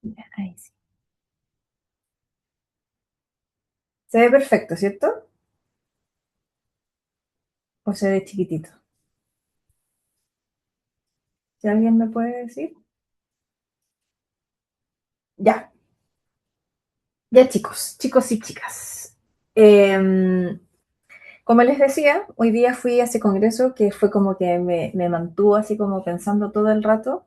Ya, ahí sí. Se ve perfecto, ¿cierto? ¿O se ve chiquitito? ¿Si alguien me puede decir? Ya, ya chicos, chicos y chicas. Em, Como les decía, hoy día fui a ese congreso que fue como que me mantuvo así como pensando todo el rato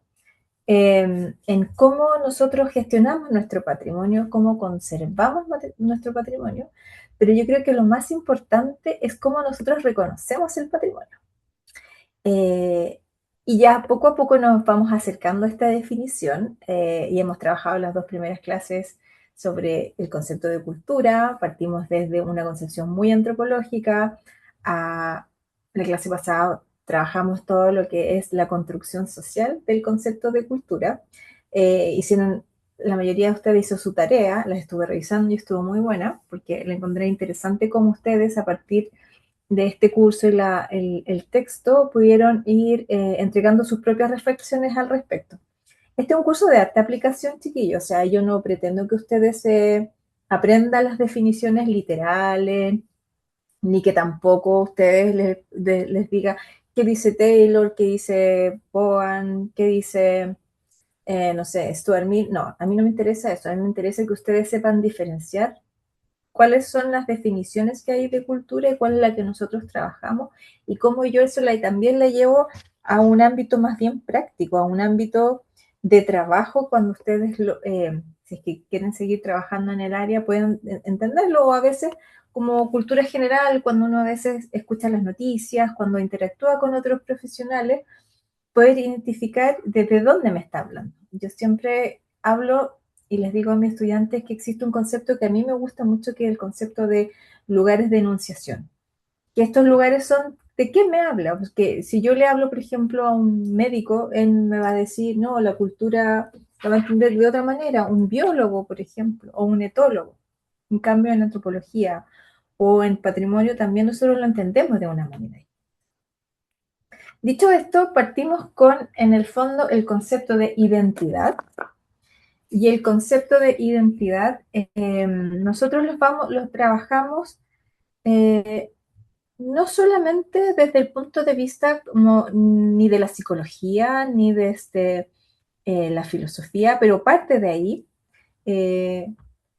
en cómo nosotros gestionamos nuestro patrimonio, cómo conservamos nuestro patrimonio, pero yo creo que lo más importante es cómo nosotros reconocemos el patrimonio. Eh, y ya poco a poco nos vamos acercando a esta definición y hemos trabajado las dos primeras clases sobre el concepto de cultura. Partimos desde una concepción muy antropológica. A la clase pasada trabajamos todo lo que es la construcción social del concepto de cultura. Hicieron, la mayoría de ustedes hizo su tarea, la estuve revisando y estuvo muy buena porque la encontré interesante cómo ustedes a partir de este curso y el texto pudieron ir entregando sus propias reflexiones al respecto. Este es un curso de alta aplicación, chiquillos, o sea, yo no pretendo que ustedes aprendan las definiciones literales, ni que tampoco ustedes les diga qué dice Taylor, qué dice Bohan, qué dice, no sé, Stuart Mill. No, a mí no me interesa eso, a mí me interesa que ustedes sepan diferenciar cuáles son las definiciones que hay de cultura y cuál es la que nosotros trabajamos y cómo yo eso también la llevo a un ámbito más bien práctico, a un ámbito de trabajo cuando ustedes, si es que quieren seguir trabajando en el área, pueden entenderlo o a veces como cultura general, cuando uno a veces escucha las noticias, cuando interactúa con otros profesionales, poder identificar desde dónde me está hablando. Yo siempre hablo y les digo a mis estudiantes que existe un concepto que a mí me gusta mucho, que es el concepto de lugares de enunciación. Que estos lugares son, ¿de qué me habla? Porque si yo le hablo, por ejemplo, a un médico, él me va a decir, no, la cultura la va a entender de otra manera, un biólogo, por ejemplo, o un etólogo. En cambio, en antropología o en patrimonio también nosotros lo entendemos de una manera. Dicho esto, partimos con, en el fondo, el concepto de identidad. Y el concepto de identidad, nosotros los trabajamos eh, no solamente desde el punto de vista como, ni de la psicología, ni desde la filosofía, pero parte de ahí. Eh,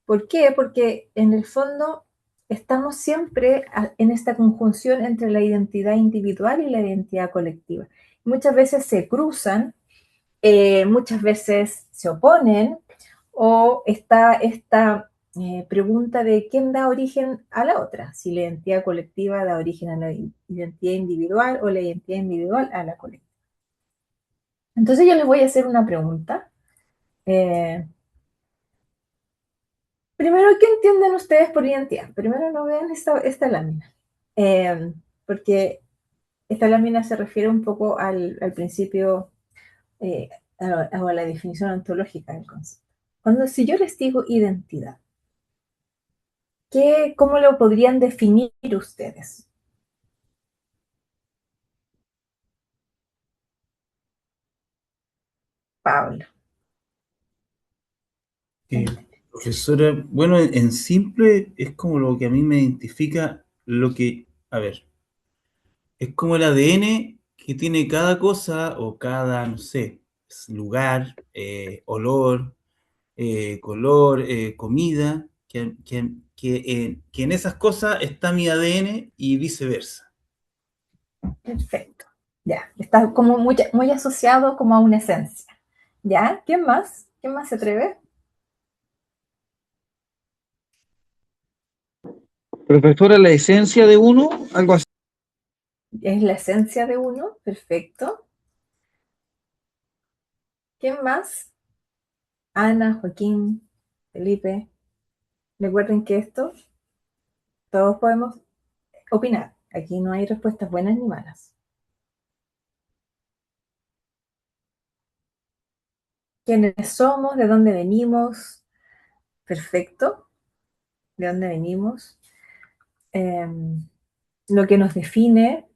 ¿Por qué? Porque en el fondo estamos siempre en esta conjunción entre la identidad individual y la identidad colectiva. Muchas veces se cruzan, muchas veces se oponen, o está esta pregunta de quién da origen a la otra, si la identidad colectiva da origen a la identidad individual o la identidad individual a la colectiva. Entonces yo les voy a hacer una pregunta. Eh, Primero, ¿qué entienden ustedes por identidad? Primero no vean esta lámina, eh, porque esta lámina se refiere un poco al principio, eh, a la definición ontológica del concepto. Si yo les digo identidad, ¿cómo lo podrían definir ustedes? Pablo. Profesora, bueno, en simple es como lo que a mí me identifica lo que, a ver, es como el ADN que tiene cada cosa o cada, no sé, lugar, olor, color, comida, que en esas cosas está mi ADN y viceversa. Perfecto. Ya, está como muy asociado como a una esencia. ¿Ya? ¿Quién más? ¿Quién más se atreve? Profesora, la esencia de uno, algo así. Es la esencia de uno. Perfecto. ¿Quién más? Ana, Joaquín, Felipe. Recuerden que esto todos podemos opinar. Aquí no hay respuestas buenas ni malas. ¿Quiénes somos? ¿De dónde venimos? Perfecto. ¿De dónde venimos? Lo que nos define.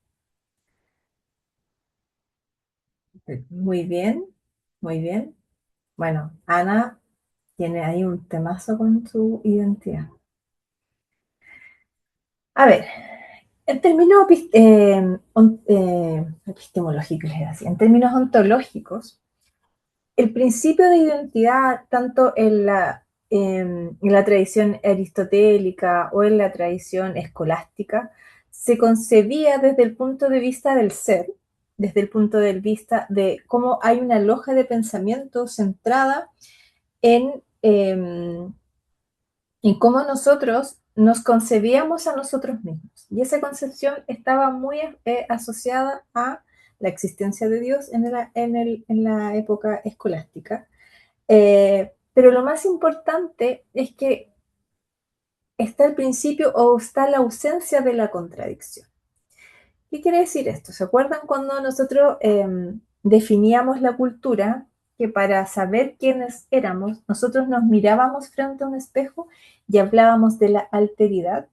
Muy bien, muy bien. Bueno, Ana, tiene ahí un temazo con su identidad. A ver, en términos epistemológicos, en términos ontológicos, el principio de identidad, tanto en la tradición aristotélica o en la tradición escolástica, se concebía desde el punto de vista del ser, desde el punto de vista de cómo hay una loja de pensamiento centrada en cómo nosotros nos concebíamos a nosotros mismos. Y esa concepción estaba muy asociada a la existencia de Dios en la época escolástica. Pero lo más importante es que está el principio o está la ausencia de la contradicción. ¿Qué quiere decir esto? ¿Se acuerdan cuando nosotros definíamos la cultura? Que para saber quiénes éramos, nosotros nos mirábamos frente a un espejo y hablábamos de la alteridad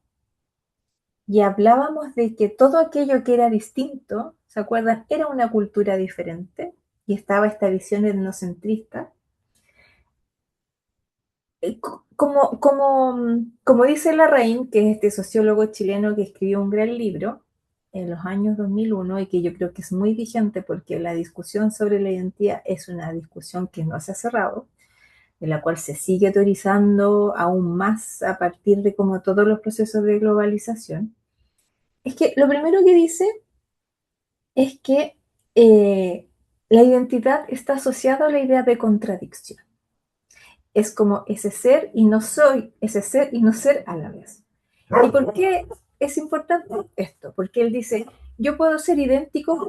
y hablábamos de que todo aquello que era distinto, ¿se acuerdan? Era una cultura diferente y estaba esta visión etnocentrista. Como dice Larraín, que es este sociólogo chileno que escribió un gran libro en los años 2001 y que yo creo que es muy vigente porque la discusión sobre la identidad es una discusión que no se ha cerrado, de la cual se sigue teorizando aún más a partir de como todos los procesos de globalización, es que lo primero que dice es que la identidad está asociada a la idea de contradicción. Es como ese ser y no soy, ese ser y no ser a la vez. ¿Y por qué es importante esto? Porque él dice, yo puedo ser idéntico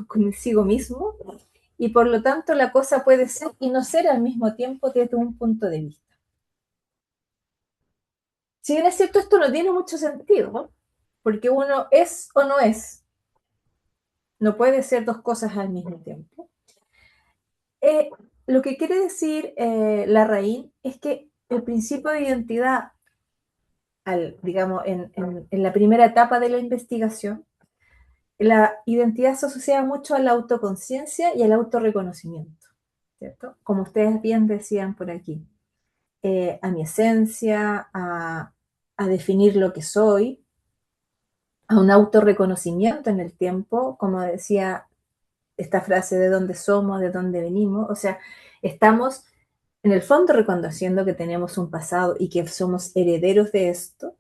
consigo mismo, y por lo tanto la cosa puede ser y no ser al mismo tiempo desde un punto de vista. Si bien es cierto, esto no tiene mucho sentido, ¿no? Porque uno es o no es. No puede ser dos cosas al mismo tiempo. Lo que quiere decir Larraín es que el principio de identidad, digamos, en la primera etapa de la investigación, la identidad se asocia mucho a la autoconciencia y al autorreconocimiento, ¿cierto? Como ustedes bien decían por aquí, a mi esencia, a definir lo que soy, a un autorreconocimiento en el tiempo, como decía esta frase de dónde somos, de dónde venimos, o sea, estamos en el fondo reconociendo que tenemos un pasado y que somos herederos de esto,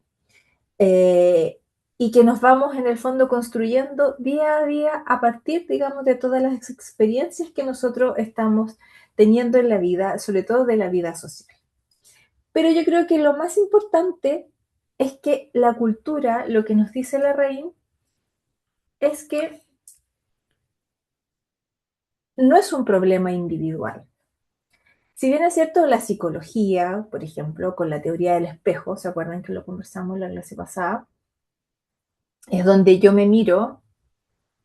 y que nos vamos en el fondo construyendo día a día a partir, digamos, de todas las experiencias que nosotros estamos teniendo en la vida, sobre todo de la vida social. Pero yo creo que lo más importante es que la cultura, lo que nos dice Larraín, es que no es un problema individual. Si bien es cierto, la psicología, por ejemplo, con la teoría del espejo, ¿se acuerdan que lo conversamos la clase pasada? Es donde yo me miro,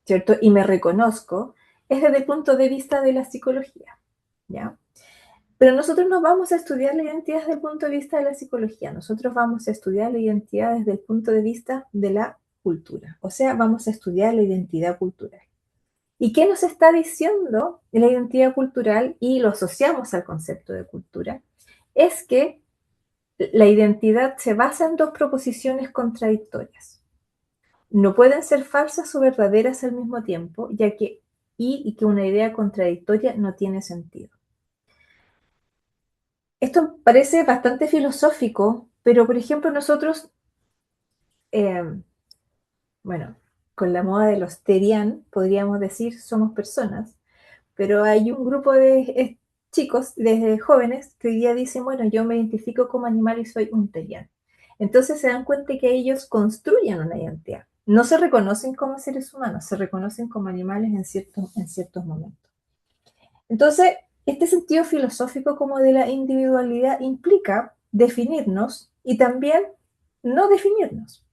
¿cierto? Y me reconozco, es desde el punto de vista de la psicología, ¿ya? Pero nosotros no vamos a estudiar la identidad desde el punto de vista de la psicología, nosotros vamos a estudiar la identidad desde el punto de vista de la cultura, o sea, vamos a estudiar la identidad cultural. ¿Y qué nos está diciendo la identidad cultural? Y lo asociamos al concepto de cultura, es que la identidad se basa en dos proposiciones contradictorias. No pueden ser falsas o verdaderas al mismo tiempo, ya que y que una idea contradictoria no tiene sentido. Esto parece bastante filosófico, pero por ejemplo nosotros, eh, bueno, con la moda de los terian, podríamos decir somos personas, pero hay un grupo de chicos, de jóvenes, que hoy día dicen, bueno, yo me identifico como animal y soy un terian. Entonces se dan cuenta que ellos construyen una identidad. No se reconocen como seres humanos, se reconocen como animales en ciertos momentos. Entonces, este sentido filosófico como de la individualidad implica definirnos y también no definirnos.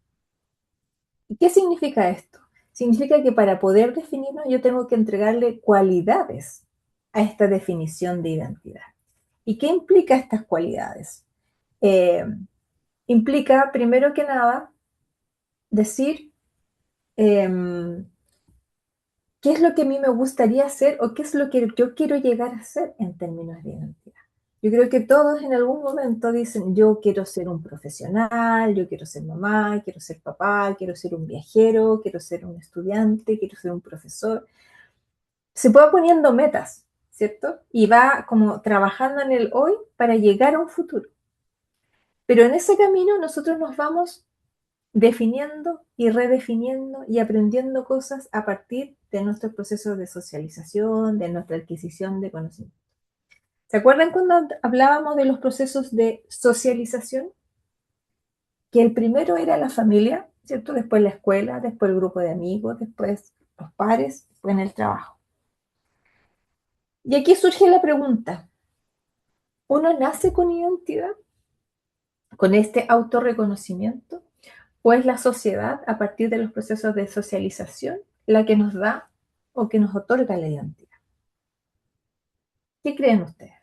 ¿Y qué significa esto? Significa que para poder definirnos yo tengo que entregarle cualidades a esta definición de identidad. ¿Y qué implica estas cualidades? Implica, primero que nada, decir, qué es lo que a mí me gustaría hacer o qué es lo que yo quiero llegar a ser en términos de identidad. Yo creo que todos en algún momento dicen, yo quiero ser un profesional, yo quiero ser mamá, quiero ser papá, quiero ser un viajero, quiero ser un estudiante, quiero ser un profesor. Se va poniendo metas, ¿cierto? Y va como trabajando en el hoy para llegar a un futuro. Pero en ese camino nosotros nos vamos definiendo y redefiniendo y aprendiendo cosas a partir de nuestros procesos de socialización, de nuestra adquisición de conocimiento. ¿Se acuerdan cuando hablábamos de los procesos de socialización? Que el primero era la familia, ¿cierto? Después la escuela, después el grupo de amigos, después los pares, después en el trabajo. Y aquí surge la pregunta, ¿uno nace con identidad? ¿Con este autorreconocimiento? ¿O es la sociedad, a partir de los procesos de socialización, la que nos da o que nos otorga la identidad? ¿Qué creen ustedes?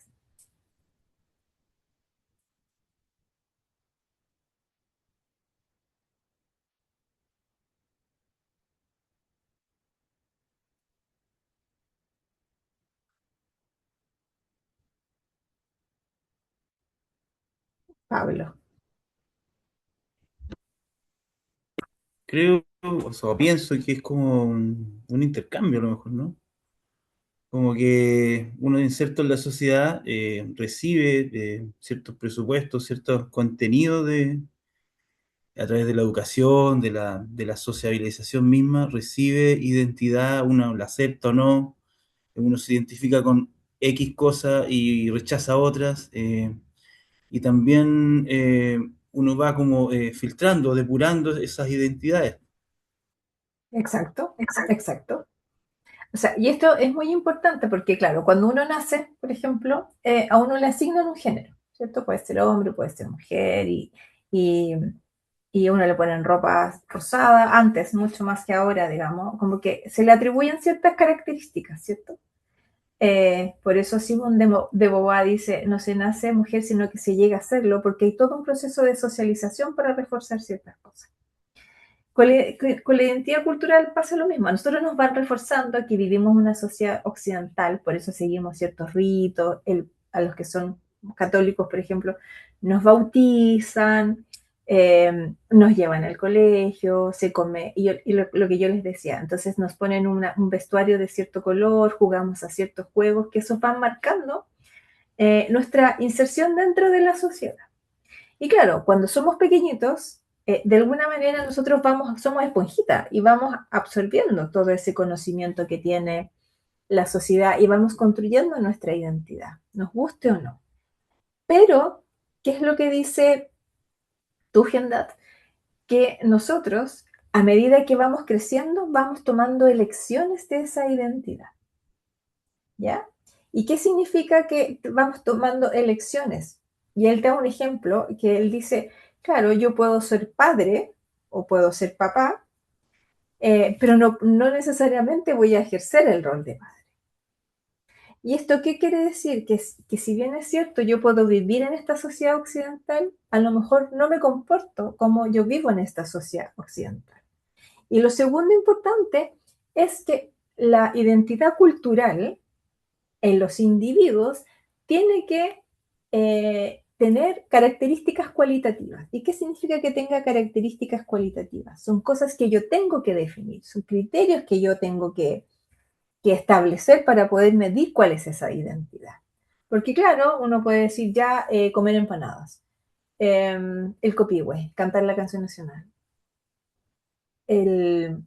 Pablo. Creo, o sea, pienso que es como un intercambio a lo mejor, ¿no? Como que uno inserto en la sociedad recibe ciertos presupuestos, ciertos contenidos a través de la educación, de la sociabilización misma, recibe identidad, uno la acepta o no, uno se identifica con X cosas y rechaza otras, y también uno va como filtrando, depurando esas identidades. Exacto, exacto. O sea, y esto es muy importante porque, claro, cuando uno nace, por ejemplo, a uno le asignan un género, ¿cierto? Puede ser hombre, puede ser mujer, y, y a uno le ponen ropa rosada, antes, mucho más que ahora, digamos, como que se le atribuyen ciertas características, ¿cierto? Por eso Simone de Beauvoir dice, no se nace mujer, sino que se llega a serlo, porque hay todo un proceso de socialización para reforzar ciertas cosas. Con la identidad cultural pasa lo mismo. A nosotros nos van reforzando que vivimos en una sociedad occidental, por eso seguimos ciertos ritos. A los que son católicos, por ejemplo, nos bautizan, nos llevan al colegio, se come, y lo que yo les decía, entonces nos ponen un vestuario de cierto color, jugamos a ciertos juegos, que esos van marcando nuestra inserción dentro de la sociedad. Y claro, cuando somos pequeñitos, de alguna manera nosotros somos esponjitas y vamos absorbiendo todo ese conocimiento que tiene la sociedad y vamos construyendo nuestra identidad, nos guste o no. Pero, ¿qué es lo que dice Tugendhat? Que nosotros, a medida que vamos creciendo, vamos tomando elecciones de esa identidad. ¿Ya? ¿Y qué significa que vamos tomando elecciones? Y él da un ejemplo que él dice, claro, yo puedo ser padre o puedo ser papá, pero no necesariamente voy a ejercer el rol de padre. ¿Y esto qué quiere decir? Que si bien es cierto, yo puedo vivir en esta sociedad occidental, a lo mejor no me comporto como yo vivo en esta sociedad occidental. Y lo segundo importante es que la identidad cultural en los individuos tiene que tener características cualitativas. ¿Y qué significa que tenga características cualitativas? Son cosas que yo tengo que definir, son criterios que yo tengo que establecer para poder medir cuál es esa identidad. Porque claro, uno puede decir ya comer empanadas, el copihue, cantar la canción nacional, el,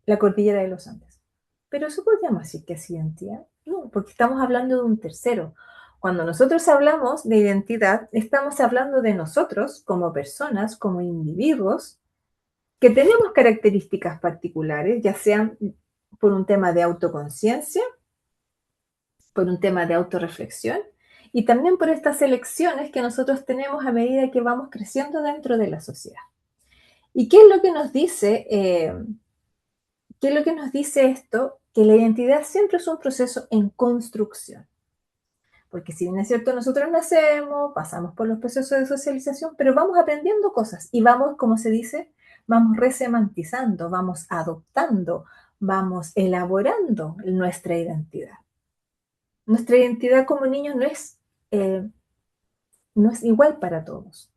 la cordillera de los Andes. Pero eso podríamos decir que es identidad. No, porque estamos hablando de un tercero. Cuando nosotros hablamos de identidad, estamos hablando de nosotros como personas, como individuos, que tenemos características particulares, ya sean por un tema de autoconciencia, por un tema de autorreflexión, y también por estas elecciones que nosotros tenemos a medida que vamos creciendo dentro de la sociedad. ¿Y qué es lo que nos dice? ¿Qué es lo que nos dice esto? Que la identidad siempre es un proceso en construcción. Porque si bien es cierto, nosotros nacemos, pasamos por los procesos de socialización, pero vamos aprendiendo cosas y vamos, como se dice, vamos resemantizando, vamos adoptando, vamos elaborando nuestra identidad. Nuestra identidad como niños no es igual para todos.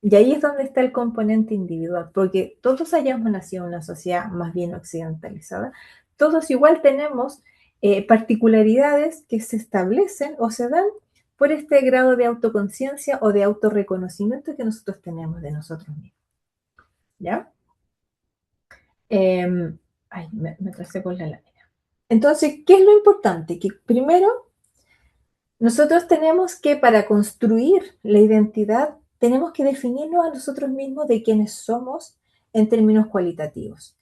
Y ahí es donde está el componente individual, porque todos hayamos nacido en una sociedad más bien occidentalizada, todos igual tenemos particularidades que se establecen o se dan por este grado de autoconciencia o de autorreconocimiento que nosotros tenemos de nosotros mismos. ¿Ya? Me tracé con la lámina. Entonces, ¿qué es lo importante? Que primero, nosotros tenemos que, para construir la identidad, tenemos que definirnos a nosotros mismos de quiénes somos en términos cualitativos.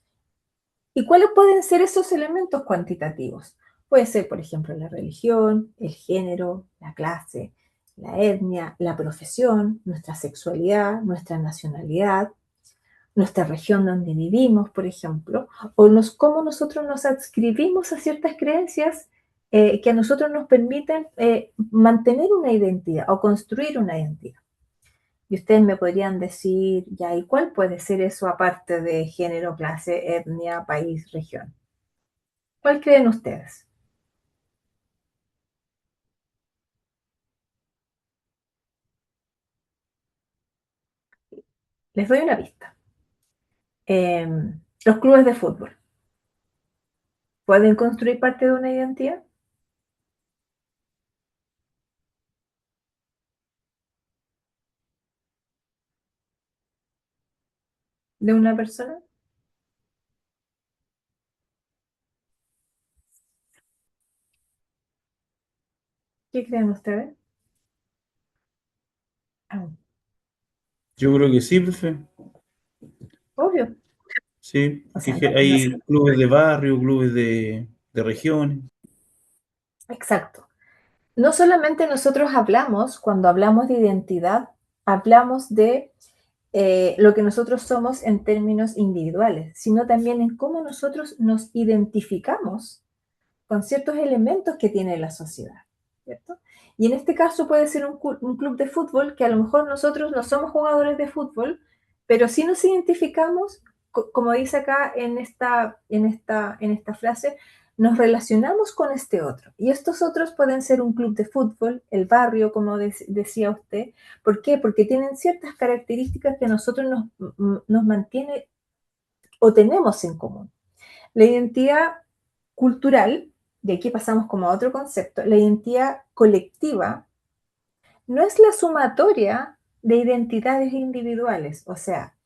¿Y cuáles pueden ser esos elementos cuantitativos? Puede ser, por ejemplo, la religión, el género, la clase, la etnia, la profesión, nuestra sexualidad, nuestra nacionalidad, nuestra región donde vivimos, por ejemplo, o cómo nosotros nos adscribimos a ciertas creencias que a nosotros nos permiten mantener una identidad o construir una identidad. Y ustedes me podrían decir, ya, ¿y cuál puede ser eso aparte de género, clase, etnia, país, región? ¿Cuál creen ustedes? Les doy una pista. Los clubes de fútbol. ¿Pueden construir parte de una identidad? ¿De una persona? ¿Qué creen ustedes? Ah, Yo creo que sí, profe. obvio. Sí, O porque sea, hay clubes de barrio, clubes de regiones. exacto. No solamente nosotros hablamos, cuando hablamos de identidad, hablamos de lo que nosotros somos en términos individuales, sino también en cómo nosotros nos identificamos con ciertos elementos que tiene la sociedad, ¿cierto? Y en este caso puede ser un club de fútbol que a lo mejor nosotros no somos jugadores de fútbol, pero sí nos identificamos, como dice acá en esta frase, nos relacionamos con este otro. Y estos otros pueden ser un club de fútbol, el barrio, como decía usted. ¿Por qué? Porque tienen ciertas características que a nosotros nos mantiene o tenemos en común. La identidad cultural, de aquí pasamos como a otro concepto, la identidad colectiva no es la sumatoria de identidades individuales. O sea,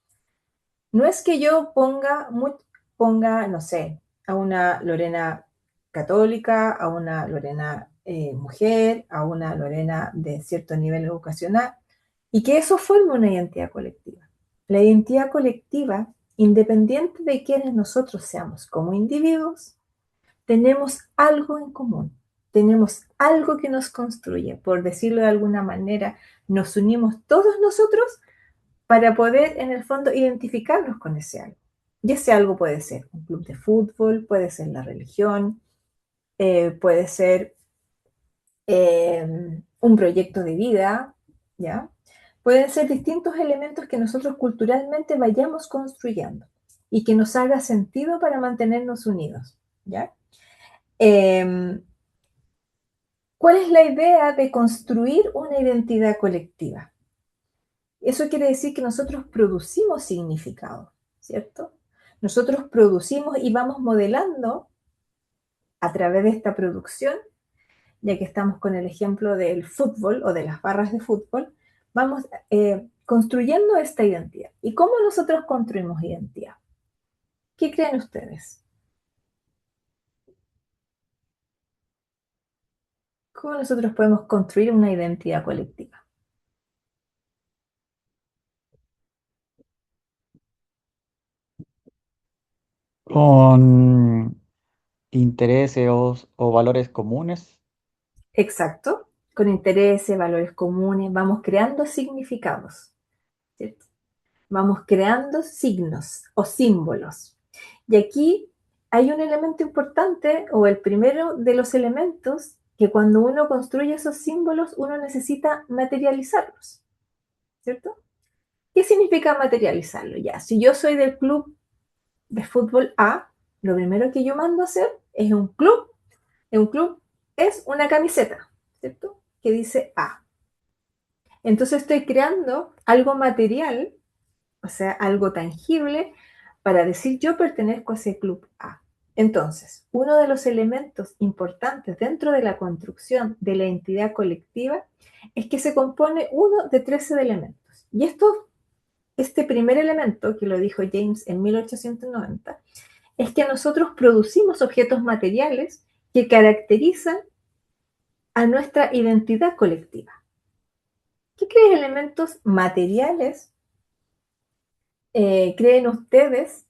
no es que yo ponga, no sé, a una Lorena católica, a una Lorena mujer, a una Lorena de cierto nivel educacional, y que eso forme una identidad colectiva. La identidad colectiva, independiente de quiénes nosotros seamos como individuos, tenemos algo en común, tenemos algo que nos construye, por decirlo de alguna manera, nos unimos todos nosotros para poder en el fondo identificarnos con ese algo. Y ese algo puede ser un club de fútbol, puede ser la religión, puede ser un proyecto de vida, ¿ya? Pueden ser distintos elementos que nosotros culturalmente vayamos construyendo y que nos haga sentido para mantenernos unidos, ¿ya? ¿Cuál es la idea de construir una identidad colectiva? Eso quiere decir que nosotros producimos significado, ¿cierto? Nosotros producimos y vamos modelando a través de esta producción, ya que estamos con el ejemplo del fútbol o de las barras de fútbol, vamos construyendo esta identidad. ¿Y cómo nosotros construimos identidad? ¿Qué creen ustedes? ¿Cómo nosotros podemos construir una identidad colectiva? Con intereses o valores comunes. Exacto, con intereses, valores comunes, vamos creando significados, ¿cierto? Vamos creando signos o símbolos. Y aquí hay un elemento importante, o el primero de los elementos, que cuando uno construye esos símbolos, uno necesita materializarlos, ¿cierto? ¿Qué significa materializarlo? Ya, si yo soy del club de fútbol A, lo primero que yo mando a hacer es un club. Un club es una camiseta, ¿cierto? Que dice A. Entonces estoy creando algo material, o sea, algo tangible, para decir yo pertenezco a ese club A. Entonces, uno de los elementos importantes dentro de la construcción de la entidad colectiva es que se compone uno de 13 elementos. Y este primer elemento, que lo dijo James en 1890, es que nosotros producimos objetos materiales que caracterizan a nuestra identidad colectiva. ¿Qué elementos materiales creen ustedes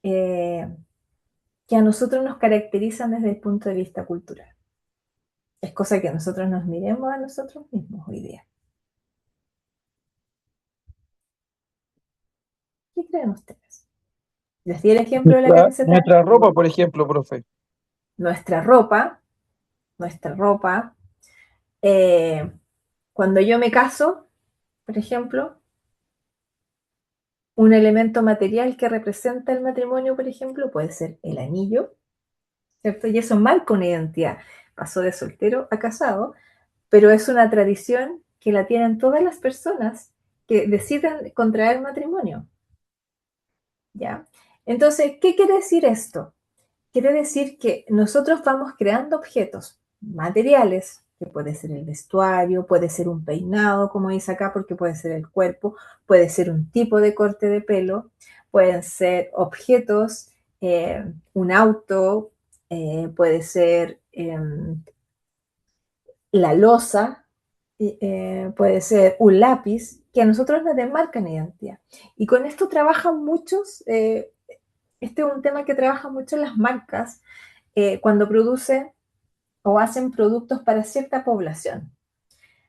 que a nosotros nos caracterizan desde el punto de vista cultural? Es cosa que nosotros nos miremos a nosotros mismos hoy día. ¿Qué creen ustedes? Les di el ejemplo de la camiseta. Nuestra ropa, por ejemplo, profe. Nuestra ropa, nuestra ropa. Cuando yo me caso, por ejemplo, un elemento material que representa el matrimonio, por ejemplo, puede ser el anillo, ¿cierto? Y eso marca una identidad. Pasó de soltero a casado, pero es una tradición que la tienen todas las personas que deciden contraer matrimonio, ¿ya? Entonces, ¿qué quiere decir esto? Quiere decir que nosotros vamos creando objetos materiales, que puede ser el vestuario, puede ser un peinado, como dice acá, porque puede ser el cuerpo, puede ser un tipo de corte de pelo, pueden ser objetos, un auto, puede ser la loza, puede ser un lápiz, que a nosotros nos demarcan identidad. Y con esto trabajan muchos, este es un tema que trabajan mucho las marcas cuando producen o hacen productos para cierta población.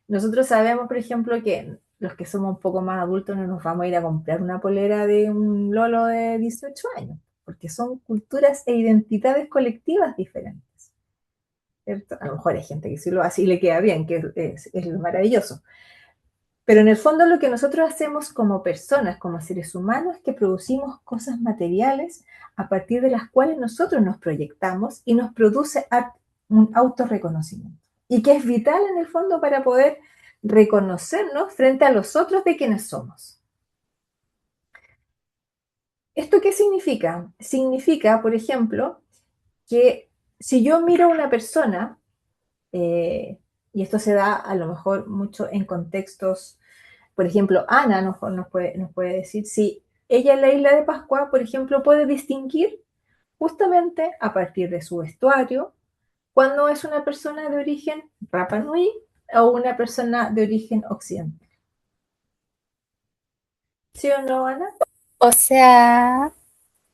Nosotros sabemos, por ejemplo, que los que somos un poco más adultos no nos vamos a ir a comprar una polera de un lolo de 18 años, porque son culturas e identidades colectivas diferentes, ¿cierto? A lo mejor hay gente que sí lo hace y le queda bien, que es lo maravilloso. Pero en el fondo lo que nosotros hacemos como personas, como seres humanos, es que producimos cosas materiales a partir de las cuales nosotros nos proyectamos y nos produce un autorreconocimiento. Y que es vital en el fondo para poder reconocernos frente a los otros de quienes somos. ¿Esto qué significa? Significa, por ejemplo, que si yo miro a una persona, y esto se da a lo mejor mucho en contextos. Por ejemplo, Ana nos puede decir si ella en la isla de Pascua, por ejemplo, puede distinguir justamente a partir de su vestuario cuando es una persona de origen Rapa Nui o una persona de origen occidental. ¿Sí o no, Ana? O sea,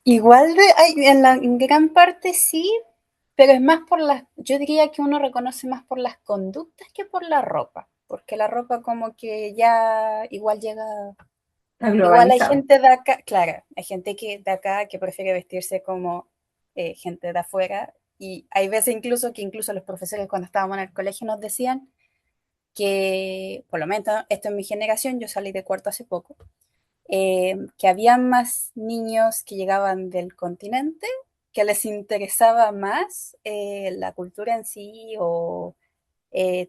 igual en gran parte sí, pero es más yo diría que uno reconoce más por las conductas que por la ropa, porque la ropa como que ya igual llega, igual hay Globalizado. gente de acá, claro, hay gente de acá que prefiere vestirse como gente de afuera, y hay veces incluso los profesores cuando estábamos en el colegio nos decían que, por lo menos esto en mi generación, yo salí de cuarto hace poco, que había más niños que llegaban del continente, que les interesaba más la cultura en sí o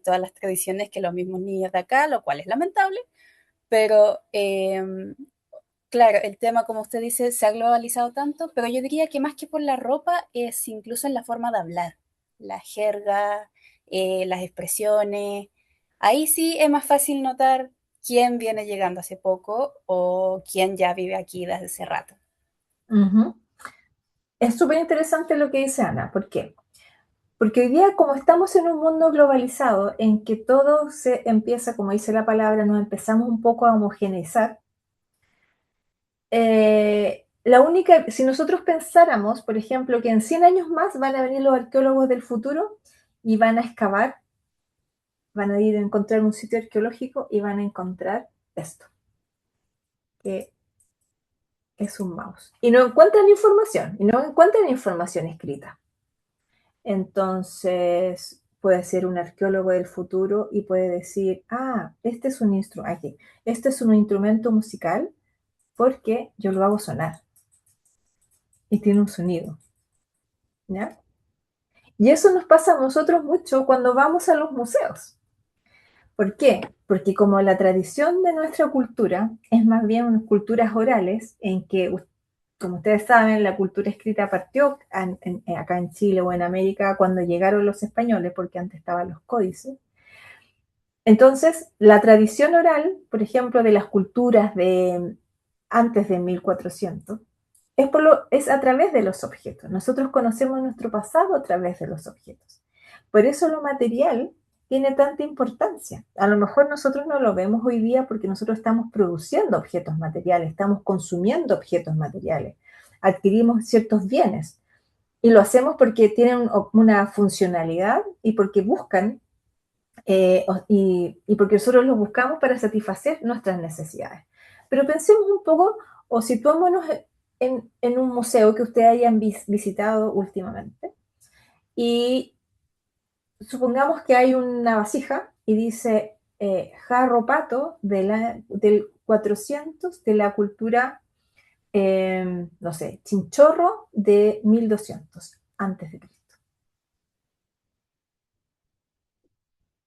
todas las tradiciones que los mismos niños de acá, lo cual es lamentable, pero claro, el tema, como usted dice, se ha globalizado tanto, pero yo diría que más que por la ropa es incluso en la forma de hablar, la jerga, las expresiones. Ahí sí es más fácil notar quién viene llegando hace poco o quién ya vive aquí desde hace rato. Uh-huh. Es súper interesante lo que dice Ana. ¿Por qué? Porque hoy día, como estamos en un mundo globalizado, en que todo se empieza, como dice la palabra, nos empezamos un poco a homogeneizar. Si nosotros pensáramos, por ejemplo, que en 100 años más van a venir los arqueólogos del futuro y van a excavar, van a ir a encontrar un sitio arqueológico y van a encontrar esto, que es un mouse. Y no encuentran información escrita. Entonces, puede ser un arqueólogo del futuro y puede decir, este es un instrumento musical porque yo lo hago sonar y tiene un sonido. ¿ya? Y eso nos pasa a nosotros mucho cuando vamos a los museos. ¿Por qué? Porque como la tradición de nuestra cultura es más bien unas culturas orales, en que, como ustedes saben, la cultura escrita partió acá en Chile o en América cuando llegaron los españoles, porque antes estaban los códices. Entonces, la tradición oral, por ejemplo, de las culturas de antes de 1400, es a través de los objetos. Nosotros conocemos nuestro pasado a través de los objetos. Por eso lo material tiene tanta importancia. A lo mejor nosotros no lo vemos hoy día porque nosotros estamos produciendo objetos materiales, estamos consumiendo objetos materiales, adquirimos ciertos bienes y lo hacemos porque tienen una funcionalidad y porque buscan y porque nosotros los buscamos para satisfacer nuestras necesidades. Pero pensemos un poco o situémonos en un museo que ustedes hayan visitado últimamente y supongamos que hay una vasija y dice jarro pato del 400 de la cultura, no sé, chinchorro de 1200 antes de Cristo.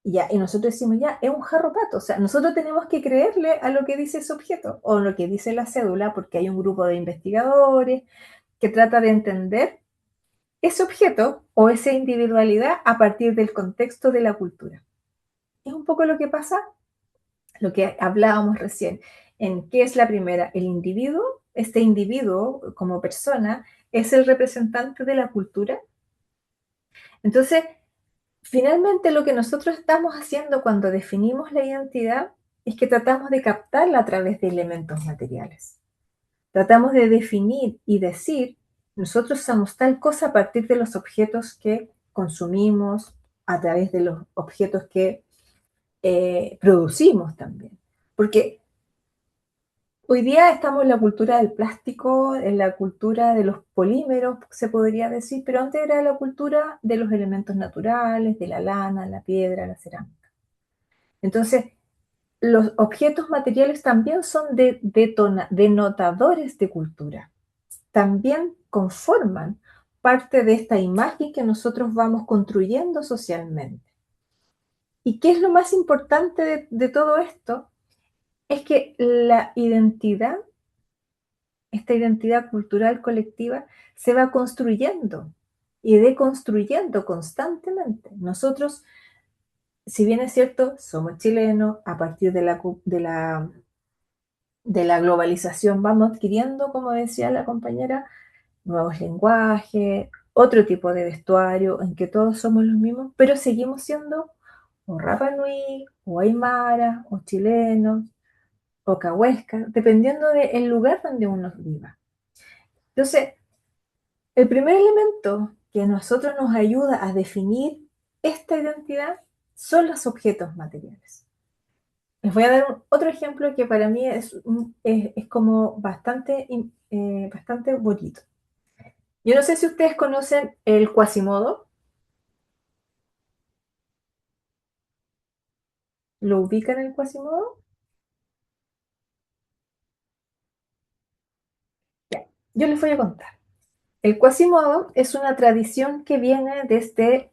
Ya, y nosotros decimos, ya, es un jarro pato. O sea, nosotros tenemos que creerle a lo que dice ese objeto o lo que dice la cédula, porque hay un grupo de investigadores que trata de entender ese objeto o esa individualidad a partir del contexto de la cultura. Es un poco lo que pasa, lo que hablábamos recién, en qué es la primera, el individuo. Este individuo como persona es el representante de la cultura. Entonces, finalmente, lo que nosotros estamos haciendo cuando definimos la identidad es que tratamos de captarla a través de elementos materiales. Tratamos de definir y decir, nosotros somos tal cosa a partir de los objetos que consumimos, a través de los objetos que producimos también. Porque hoy día estamos en la cultura del plástico, en la cultura de los polímeros, se podría decir, pero antes era la cultura de los elementos naturales, de la lana, la piedra, la cerámica. Entonces, los objetos materiales también son denotadores de cultura. También conforman parte de esta imagen que nosotros vamos construyendo socialmente. ¿Y qué es lo más importante de todo esto? Es que la identidad, esta identidad cultural colectiva, se va construyendo y deconstruyendo constantemente. Nosotros, si bien es cierto, somos chilenos, a partir de la globalización vamos adquiriendo, como decía la compañera, nuevos lenguajes, otro tipo de vestuario, en que todos somos los mismos, pero seguimos siendo o Rapa Nui, o Aymara, o chilenos, o cahuesca, dependiendo del lugar donde uno viva. Entonces, el primer elemento que a nosotros nos ayuda a definir esta identidad son los objetos materiales. Les voy a dar otro ejemplo que para mí es como bastante bonito. Yo no sé si ustedes conocen el Quasimodo. ¿Lo ubican el Quasimodo? Ya, yo les voy a contar. El Quasimodo es una tradición que viene desde,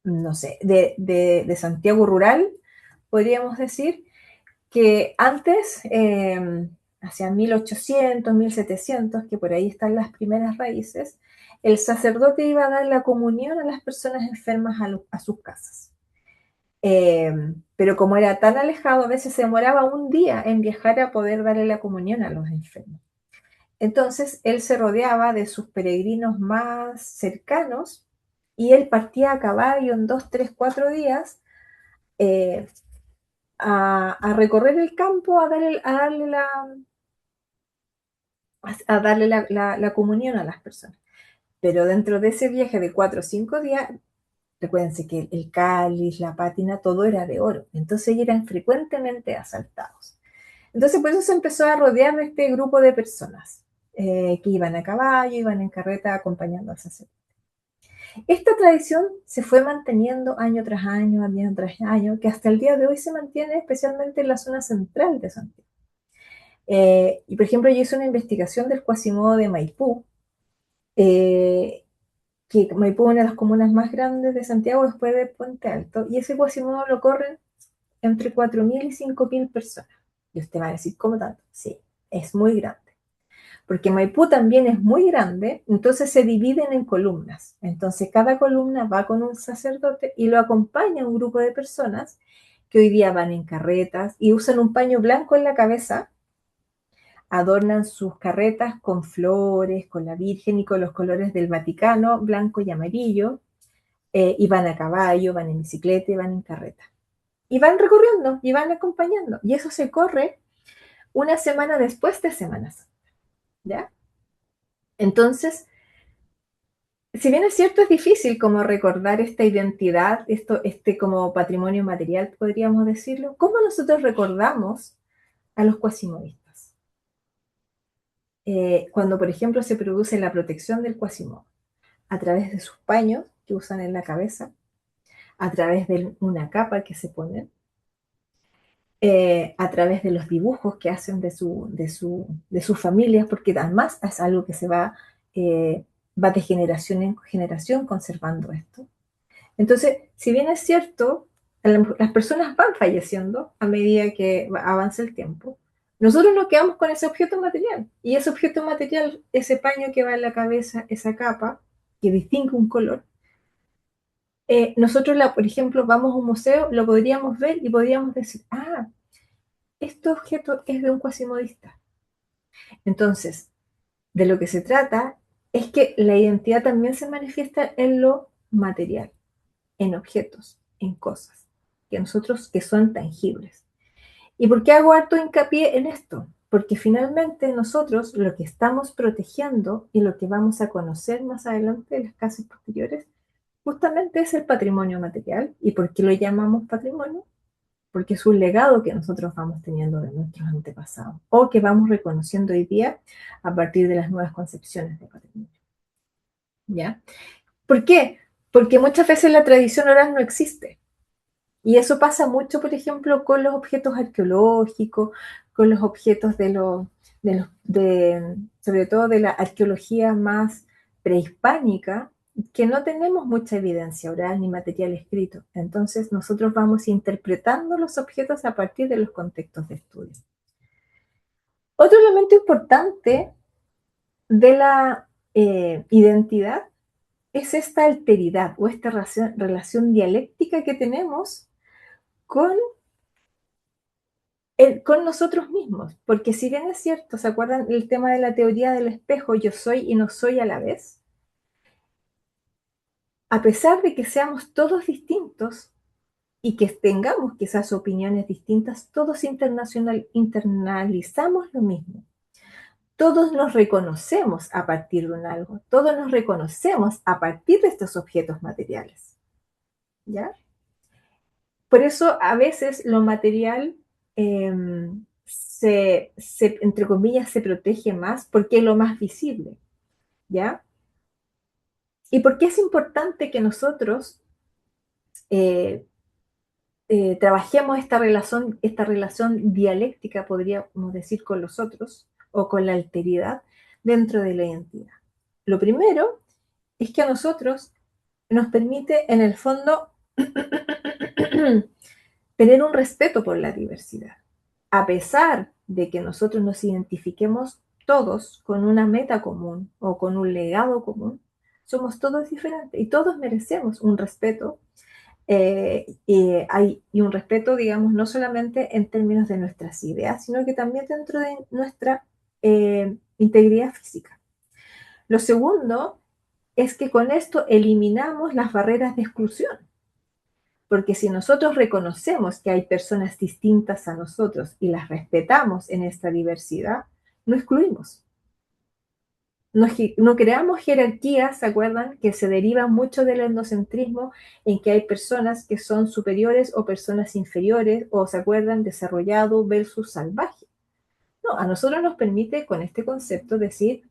no sé, de Santiago rural, podríamos decir, que antes, hacia 1800, 1700, que por ahí están las primeras raíces, el sacerdote iba a dar la comunión a las personas enfermas a sus casas. Pero como era tan alejado, a veces se demoraba un día en viajar a poder darle la comunión a los enfermos. Entonces, él se rodeaba de sus peregrinos más cercanos y él partía a caballo en 2, 3, 4 días eh, a recorrer el campo, a darle la comunión a las personas. Pero dentro de ese viaje de 4 o 5 días, recuérdense que el cáliz, la pátina, todo era de oro. Entonces eran frecuentemente asaltados. Entonces por eso se empezó a rodear de este grupo de personas que iban a caballo, iban en carreta acompañando al sacerdote. Esta tradición se fue manteniendo año tras año, que hasta el día de hoy se mantiene especialmente en la zona central de Santiago. Y por ejemplo, yo hice una investigación del Quasimodo de Maipú, que Maipú es una de las comunas más grandes de Santiago después de Puente Alto, y ese Quasimodo lo corren entre 4.000 y 5.000 personas. Y usted va a decir, ¿cómo tanto? Sí, es muy grande. Porque Maipú también es muy grande, entonces se dividen en columnas. Entonces cada columna va con un sacerdote y lo acompaña un grupo de personas que hoy día van en carretas y usan un paño blanco en la cabeza, adornan sus carretas con flores, con la Virgen y con los colores del Vaticano, blanco y amarillo, y van a caballo, van en bicicleta y van en carreta. Y van recorriendo y van acompañando. Y eso se corre una semana después de Semana Santa, ¿ya? Entonces, si bien es cierto, es difícil como recordar esta identidad, este como patrimonio material, podríamos decirlo, ¿cómo nosotros recordamos a los cuasimodistas? Cuando, por ejemplo, se produce la protección del Quasimodo, a través de sus paños que usan en la cabeza, a través de una capa que se ponen, a través de los dibujos que hacen de sus familias, porque además es algo que se va de generación en generación conservando esto. Entonces, si bien es cierto, las personas van falleciendo a medida que avanza el tiempo, nosotros nos quedamos con ese objeto material. Y ese objeto material, ese paño que va en la cabeza, esa capa que distingue un color, nosotros, por ejemplo, vamos a un museo, lo podríamos ver y podríamos decir, ah, este objeto es de un cuasimodista. Entonces, de lo que se trata es que la identidad también se manifiesta en lo material, en objetos, en cosas, que son tangibles. ¿Y por qué hago harto hincapié en esto? Porque finalmente nosotros lo que estamos protegiendo y lo que vamos a conocer más adelante en las clases posteriores, justamente es el patrimonio material. ¿Y por qué lo llamamos patrimonio? Porque es un legado que nosotros vamos teniendo de nuestros antepasados o que vamos reconociendo hoy día a partir de las nuevas concepciones de patrimonio. ¿Ya? ¿Por qué? Porque muchas veces la tradición oral no existe. Y eso pasa mucho, por ejemplo, con los objetos arqueológicos, con los objetos sobre todo de la arqueología más prehispánica, que no tenemos mucha evidencia oral ni material escrito. Entonces nosotros vamos interpretando los objetos a partir de los contextos de estudio. Otro elemento importante de la identidad es esta alteridad o esta relación dialéctica que tenemos con nosotros mismos, porque si bien es cierto, ¿se acuerdan el tema de la teoría del espejo, yo soy y no soy a la vez? A pesar de que seamos todos distintos y que tengamos quizás opiniones distintas, todos internalizamos lo mismo. Todos nos reconocemos a partir de un algo, todos nos reconocemos a partir de estos objetos materiales, ¿ya? Por eso a veces lo material entre comillas, se protege más porque es lo más visible, ¿ya? ¿Y por qué es importante que nosotros trabajemos esta relación dialéctica, podríamos decir, con los otros o con la alteridad dentro de la identidad? Lo primero es que a nosotros nos permite, en el fondo, tener un respeto por la diversidad. A pesar de que nosotros nos identifiquemos todos con una meta común o con un legado común, somos todos diferentes y todos merecemos un respeto y un respeto, digamos, no solamente en términos de nuestras ideas, sino que también dentro de nuestra integridad física. Lo segundo es que con esto eliminamos las barreras de exclusión. Porque si nosotros reconocemos que hay personas distintas a nosotros y las respetamos en esta diversidad, no excluimos. No creamos jerarquías, ¿se acuerdan? Que se derivan mucho del etnocentrismo, en que hay personas que son superiores o personas inferiores, o ¿se acuerdan? Desarrollado versus salvaje. No, a nosotros nos permite con este concepto decir,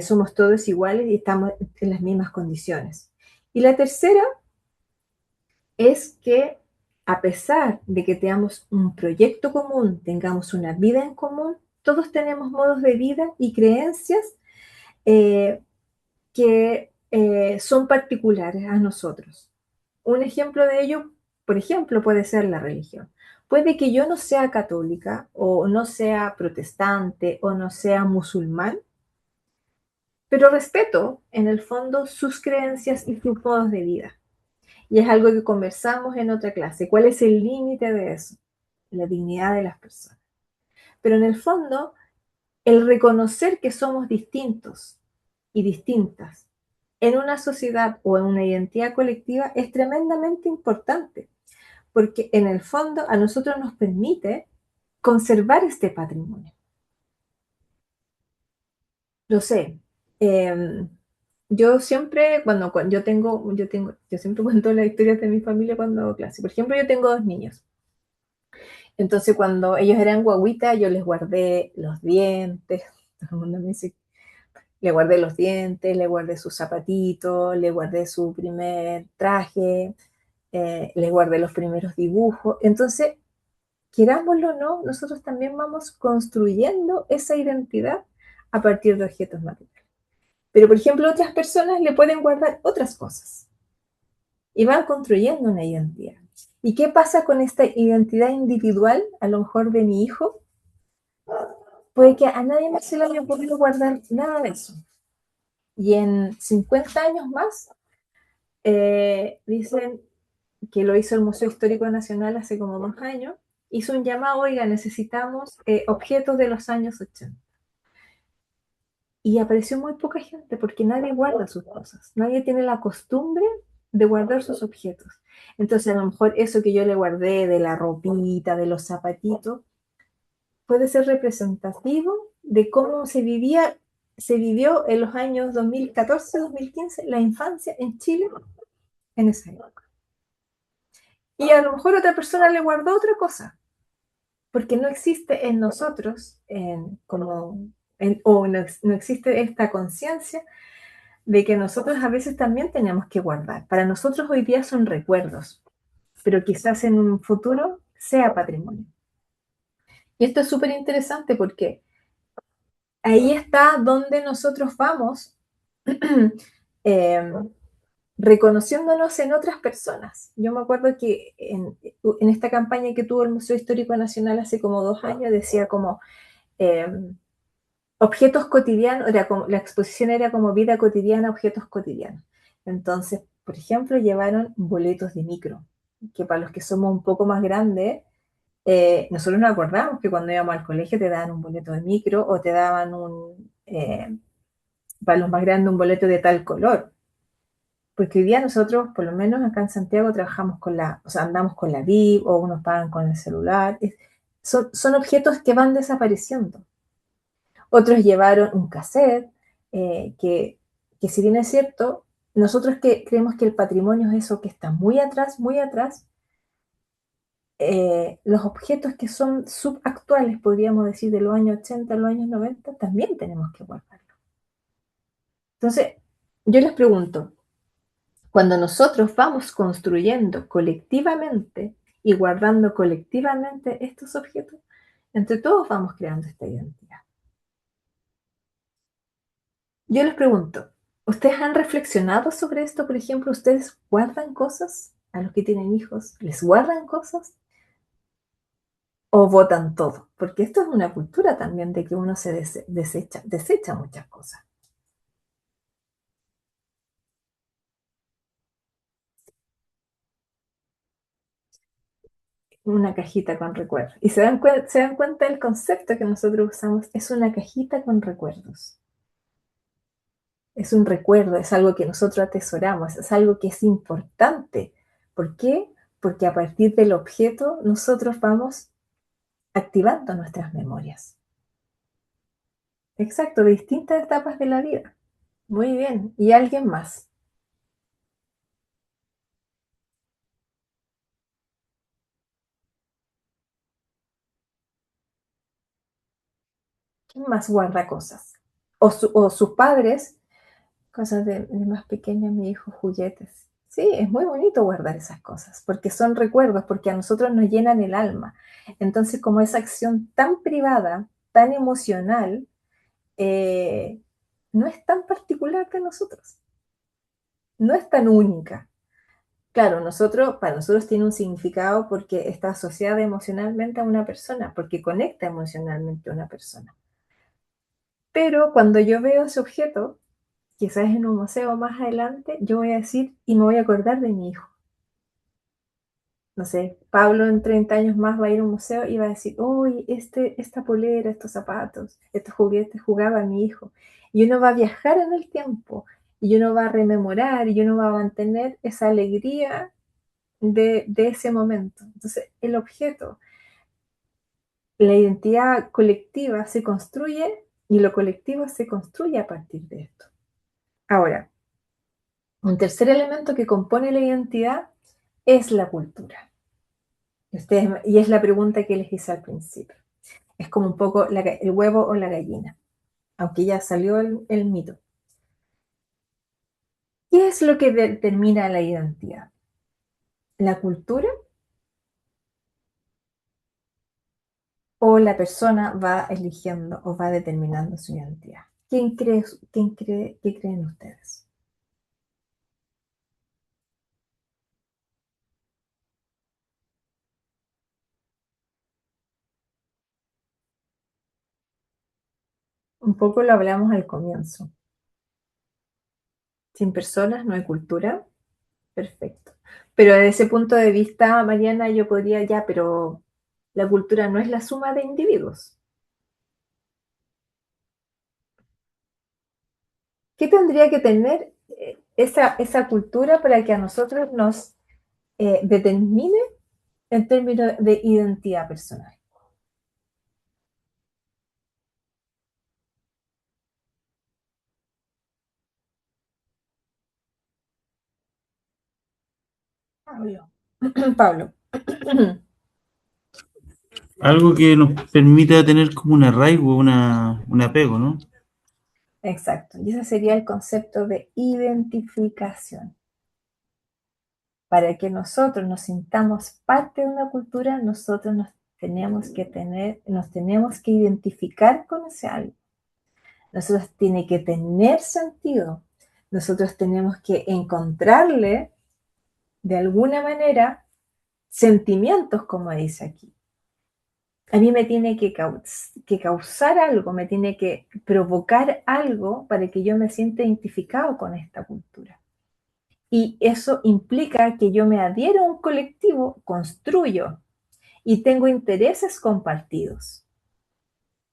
somos todos iguales y estamos en las mismas condiciones. Y la tercera es que a pesar de que tengamos un proyecto común, tengamos una vida en común, todos tenemos modos de vida y creencias que son particulares a nosotros. Un ejemplo de ello, por ejemplo, puede ser la religión. Puede que yo no sea católica o no sea protestante o no sea musulmán, pero respeto en el fondo sus creencias y sus modos de vida. Y es algo que conversamos en otra clase. ¿Cuál es el límite de eso? La dignidad de las personas. Pero en el fondo, el reconocer que somos distintos y distintas en una sociedad o en una identidad colectiva es tremendamente importante, porque en el fondo a nosotros nos permite conservar este patrimonio. Lo sé. Yo siempre, cuando yo siempre cuento las historias de mi familia cuando hago clase. Por ejemplo, yo tengo 2 niños. Entonces, cuando ellos eran guaguitas, yo les guardé los dientes. Todo el mundo me dice, le guardé los dientes, le guardé sus zapatitos, le guardé su primer traje, le guardé los primeros dibujos. Entonces, querámoslo o no, nosotros también vamos construyendo esa identidad a partir de objetos materiales. Pero, por ejemplo, otras personas le pueden guardar otras cosas y van construyendo una identidad. ¿Y qué pasa con esta identidad individual, a lo mejor de mi hijo? Puede que a nadie más se le haya ocurrido guardar nada de eso. Y en 50 años más, dicen que lo hizo el Museo Histórico Nacional hace como 2 años, hizo un llamado, oiga, necesitamos objetos de los años 80. Y apareció muy poca gente porque nadie guarda sus cosas, nadie tiene la costumbre de guardar sus objetos. Entonces, a lo mejor eso que yo le guardé de la ropita, de los zapatitos, puede ser representativo de cómo se vivió en los años 2014, 2015, la infancia en Chile en esa época. Y a lo mejor otra persona le guardó otra cosa, porque no existe en nosotros, no existe esta conciencia de que nosotros a veces también tenemos que guardar. Para nosotros hoy día son recuerdos, pero quizás en un futuro sea patrimonio. Y esto es súper interesante porque ahí está donde nosotros vamos eh, reconociéndonos en otras personas. Yo me acuerdo que en esta campaña que tuvo el Museo Histórico Nacional hace como 2 años, decía como eh, objetos cotidianos, la exposición era como vida cotidiana, objetos cotidianos. Entonces, por ejemplo, llevaron boletos de micro, que para los que somos un poco más grandes, nosotros nos acordamos que cuando íbamos al colegio te daban un boleto de micro o te daban para los más grandes, un boleto de tal color. Porque hoy día nosotros, por lo menos acá en Santiago, trabajamos o sea, andamos con la VIP o unos pagan con el celular. Son objetos que van desapareciendo. Otros llevaron un cassette, que si bien es cierto, nosotros que creemos que el patrimonio es eso que está muy atrás, los objetos que son subactuales, podríamos decir, de los años 80 a los años 90, también tenemos que guardarlos. Entonces, yo les pregunto, cuando nosotros vamos construyendo colectivamente y guardando colectivamente estos objetos, entre todos vamos creando esta identidad. Yo les pregunto, ¿ustedes han reflexionado sobre esto? Por ejemplo, ¿ustedes guardan cosas? A los que tienen hijos, ¿les guardan cosas? ¿O botan todo? Porque esto es una cultura también de que uno se desecha muchas cosas. Una cajita con recuerdos. Y se dan cuenta del concepto que nosotros usamos, es una cajita con recuerdos. Es un recuerdo, es algo que nosotros atesoramos, es algo que es importante. ¿Por qué? Porque a partir del objeto nosotros vamos activando nuestras memorias. Exacto, de distintas etapas de la vida. Muy bien. ¿Y alguien más? ¿Quién más guarda cosas? O sus padres, cosas de más pequeña, mi hijo, juguetes. Sí, es muy bonito guardar esas cosas, porque son recuerdos, porque a nosotros nos llenan el alma. Entonces, como esa acción tan privada, tan emocional, no es tan particular de nosotros. no es tan única. Claro, para nosotros tiene un significado porque está asociada emocionalmente a una persona, porque conecta emocionalmente a una persona. Pero cuando yo veo ese objeto, quizás en un museo más adelante, yo voy a decir y me voy a acordar de mi hijo. No sé, Pablo en 30 años más va a ir a un museo y va a decir, uy, esta polera, estos zapatos, estos juguetes jugaba mi hijo. Y uno va a viajar en el tiempo, y uno va a rememorar, y uno va a mantener esa alegría de ese momento. Entonces, el objeto, la identidad colectiva se construye y lo colectivo se construye a partir de esto. Ahora, un tercer elemento que compone la identidad es la cultura. Y es la pregunta que les hice al principio. Es como un poco el huevo o la gallina, aunque ya salió el mito. ¿Qué es lo que determina la identidad? ¿La cultura? ¿O la persona va eligiendo o va determinando su identidad? ¿Qué creen ustedes? Un poco lo hablamos al comienzo. Sin personas no hay cultura. Perfecto. Pero desde ese punto de vista, Mariana, yo podría pero la cultura no es la suma de individuos. ¿Qué tendría que tener esa cultura para que a nosotros nos determine en términos de identidad personal? Pablo. Pablo. Algo que nos permita tener como un arraigo, un apego, ¿no? Exacto. Y ese sería el concepto de identificación. Para que nosotros nos sintamos parte de una cultura, nosotros nos tenemos que identificar con ese algo. Nosotros tiene que tener sentido. Nosotros tenemos que encontrarle, de alguna manera, sentimientos, como dice aquí. A mí me tiene que causar algo, me tiene que provocar algo para que yo me sienta identificado con esta cultura. Y eso implica que yo me adhiero a un colectivo, construyo y tengo intereses compartidos.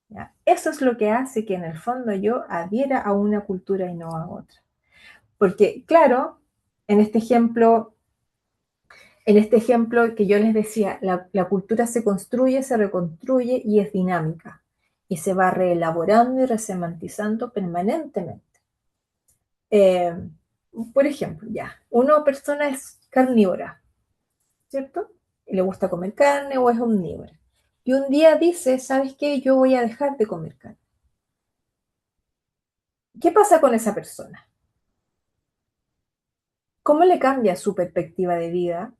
¿Ya? Eso es lo que hace que en el fondo yo adhiera a una cultura y no a otra. Porque, claro, en este ejemplo que yo les decía, la cultura se construye, se reconstruye y es dinámica. Y se va reelaborando y resemantizando permanentemente. Por ejemplo, una persona es carnívora, ¿cierto? Y le gusta comer carne o es omnívora. Y un día dice, ¿sabes qué? Yo voy a dejar de comer carne. ¿Qué pasa con esa persona? ¿Cómo le cambia su perspectiva de vida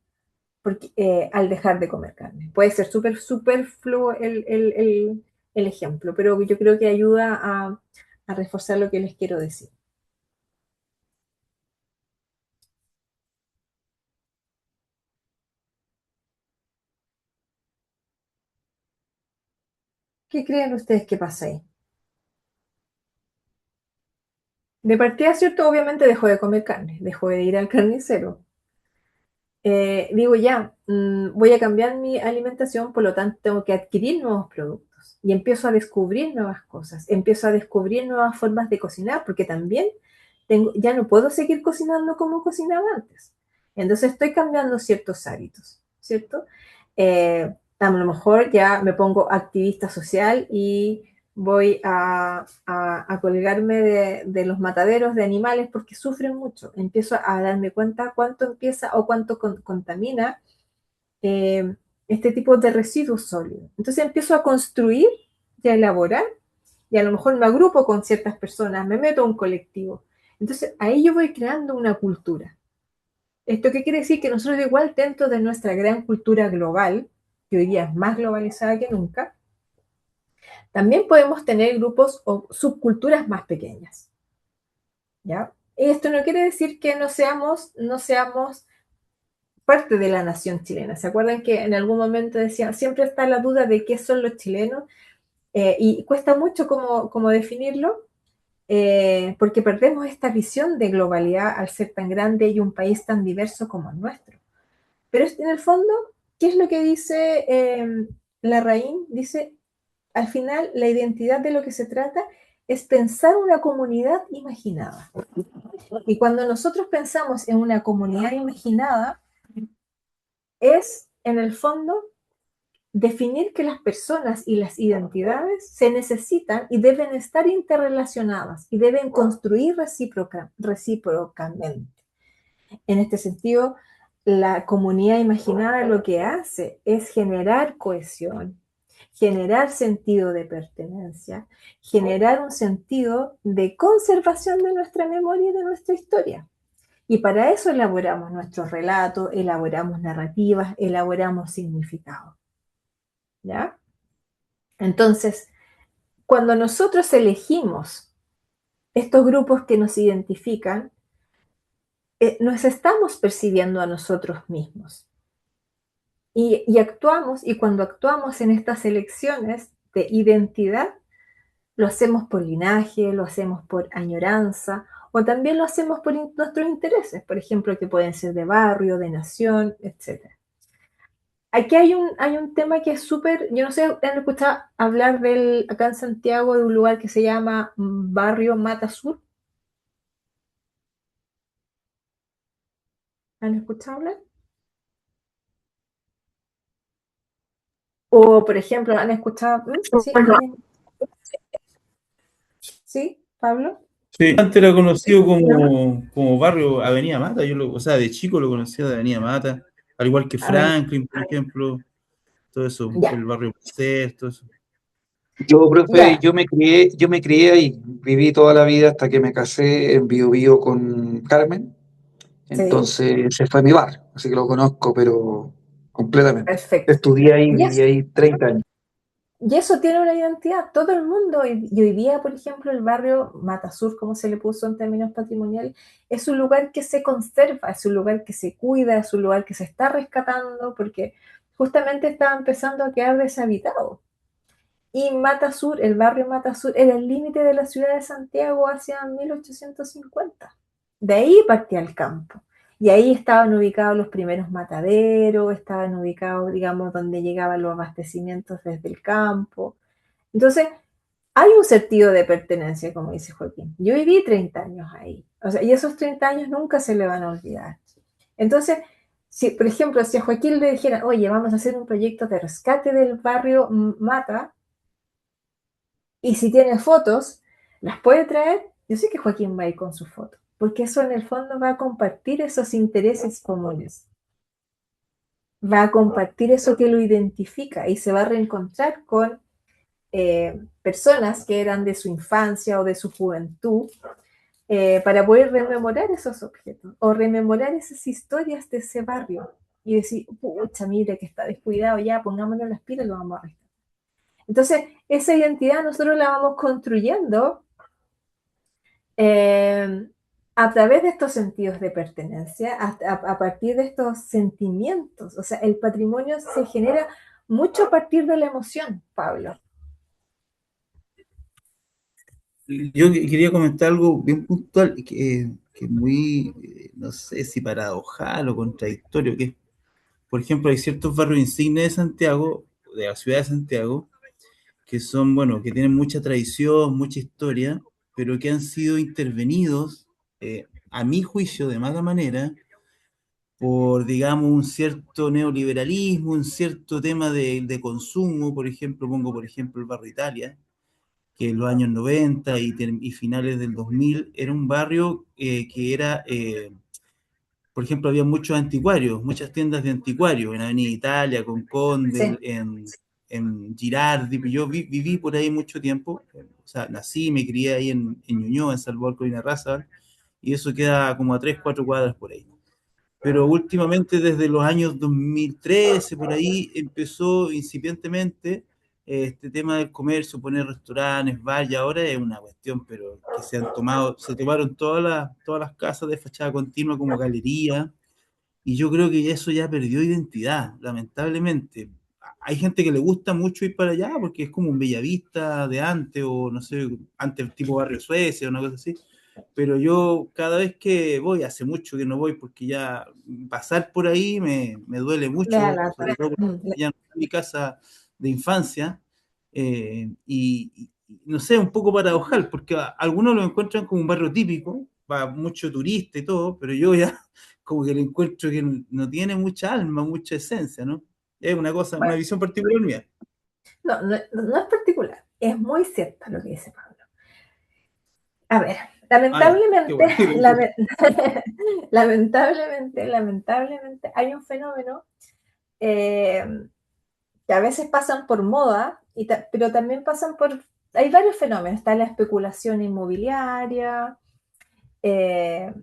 al dejar de comer carne? Puede ser súper superfluo el ejemplo, pero yo creo que ayuda a reforzar lo que les quiero decir. ¿Qué creen ustedes que pasa ahí? De partida, ¿cierto? Obviamente dejó de comer carne, dejó de ir al carnicero. Digo voy a cambiar mi alimentación, por lo tanto tengo que adquirir nuevos productos y empiezo a descubrir nuevas cosas, empiezo a descubrir nuevas formas de cocinar, porque también ya no puedo seguir cocinando como cocinaba antes. Entonces estoy cambiando ciertos hábitos, ¿cierto? A lo mejor ya me pongo activista social y voy a colgarme de los mataderos de animales porque sufren mucho. Empiezo a darme cuenta cuánto empieza o cuánto contamina este tipo de residuos sólidos. Entonces empiezo a construir y a elaborar y a lo mejor me agrupo con ciertas personas, me meto a un colectivo. Entonces ahí yo voy creando una cultura. ¿Esto qué quiere decir? Que nosotros igual dentro de nuestra gran cultura global, que hoy día es más globalizada que nunca, también podemos tener grupos o subculturas más pequeñas. ¿Ya? Esto no quiere decir que no seamos parte de la nación chilena. ¿Se acuerdan que en algún momento decían, siempre está la duda de qué son los chilenos? Y cuesta mucho como definirlo, porque perdemos esta visión de globalidad al ser tan grande y un país tan diverso como el nuestro. Pero en el fondo, ¿qué es lo que dice Larraín? Dice, al final, la identidad de lo que se trata es pensar una comunidad imaginada. Y cuando nosotros pensamos en una comunidad imaginada, es, en el fondo, definir que las personas y las identidades se necesitan y deben estar interrelacionadas y deben construir recíprocamente. En este sentido, la comunidad imaginada lo que hace es generar cohesión, generar sentido de pertenencia, generar un sentido de conservación de nuestra memoria y de nuestra historia. Y para eso elaboramos nuestros relatos, elaboramos narrativas, elaboramos significados. ¿Ya? Entonces, cuando nosotros elegimos estos grupos que nos identifican, nos estamos percibiendo a nosotros mismos. Y actuamos, y cuando actuamos en estas elecciones de identidad, lo hacemos por linaje, lo hacemos por añoranza, o también lo hacemos por nuestros intereses, por ejemplo, que pueden ser de barrio, de nación, etc. Aquí hay un tema que es súper, yo no sé, ¿han escuchado hablar acá en Santiago de un lugar que se llama Barrio Mata Sur? ¿Han escuchado hablar? O, por ejemplo, ¿han escuchado? ¿Sí? ¿Sí, Pablo? Sí, antes era conocido como barrio Avenida Mata, o sea, de chico lo conocía de Avenida Mata, al igual que A ver, Franklin, por ejemplo, todo eso, ya, el barrio Pucer, todo eso. Yo, profe, ya, yo me crié ahí, viví toda la vida hasta que me casé en Biobío con Carmen, sí, entonces ese fue mi bar, así que lo conozco, pero completamente. perfecto. Estudié ahí, Y, viví es, ahí 30 años. y eso tiene una identidad, todo el mundo, y hoy día, por ejemplo, el barrio Matasur, como se le puso en términos patrimoniales, es un lugar que se conserva, es un lugar que se cuida, es un lugar que se está rescatando, porque justamente estaba empezando a quedar deshabitado. Y Mata Sur, el barrio Mata Sur, era el límite de la ciudad de Santiago hacia 1850. De ahí partía el campo. Y ahí estaban ubicados los primeros mataderos, estaban ubicados, digamos, donde llegaban los abastecimientos desde el campo. Entonces, hay un sentido de pertenencia, como dice Joaquín. Yo viví 30 años ahí. O sea, y esos 30 años nunca se le van a olvidar. Entonces, si, por ejemplo, si a Joaquín le dijera, oye, vamos a hacer un proyecto de rescate del barrio Mata, y si tiene fotos, las puede traer. Yo sé que Joaquín va a ir con su foto, porque eso en el fondo va a compartir esos intereses comunes, va a compartir eso que lo identifica y se va a reencontrar con personas que eran de su infancia o de su juventud, para poder rememorar esos objetos o rememorar esas historias de ese barrio y decir, pucha, mire que está descuidado, ya pongámonos las pilas y lo vamos a rescatar. Entonces, esa identidad nosotros la vamos construyendo eh, a través de estos sentidos de pertenencia, a partir de estos sentimientos. O sea, el patrimonio se genera mucho a partir de la emoción, Pablo. Yo quería comentar algo bien puntual, que es muy, no sé si paradojal o contradictorio, que es, por ejemplo, hay ciertos barrios insignes de Santiago, de la ciudad de Santiago, que son, bueno, que tienen mucha tradición, mucha historia, pero que han sido intervenidos, a mi juicio, de mala manera, por, digamos, un cierto neoliberalismo, un cierto tema de consumo. Por ejemplo, pongo por ejemplo el barrio Italia, que en los años 90 y finales del 2000 era un barrio, que era, por ejemplo, había muchos anticuarios, muchas tiendas de anticuarios en Avenida Italia, con Conde, Sí, en Girardi. Yo viví por ahí mucho tiempo, o sea, nací, me crié ahí en Ñuñoa, en Salvador Colina Raza, y eso queda como a 3 4 cuadras por ahí. Pero últimamente, desde los años 2013, por ahí, empezó incipientemente este tema del comercio, poner restaurantes, bar, y ahora es una cuestión, pero que se tomaron todas las casas de fachada continua como galería, y yo creo que eso ya perdió identidad, lamentablemente. Hay gente que le gusta mucho ir para allá porque es como un Bellavista de antes, o no sé, antes tipo Barrio Suecia o una cosa así. Pero yo cada vez que voy, hace mucho que no voy porque ya pasar por ahí me duele Le da mucho, lata. sobre todo porque ya no es mi casa de infancia. No sé, un poco paradojal, porque algunos lo encuentran como un barrio típico, va mucho turista y todo, pero yo ya como que lo encuentro que no tiene mucha alma, mucha esencia, ¿no? Es una cosa, una Bueno, visión particular mía. no es particular, es muy cierto lo que dice Pablo. A ver, lamentablemente, Qué bueno. lamentablemente hay un fenómeno que a veces pasan por moda, pero también pasan por... Hay varios fenómenos, está la especulación inmobiliaria, eh,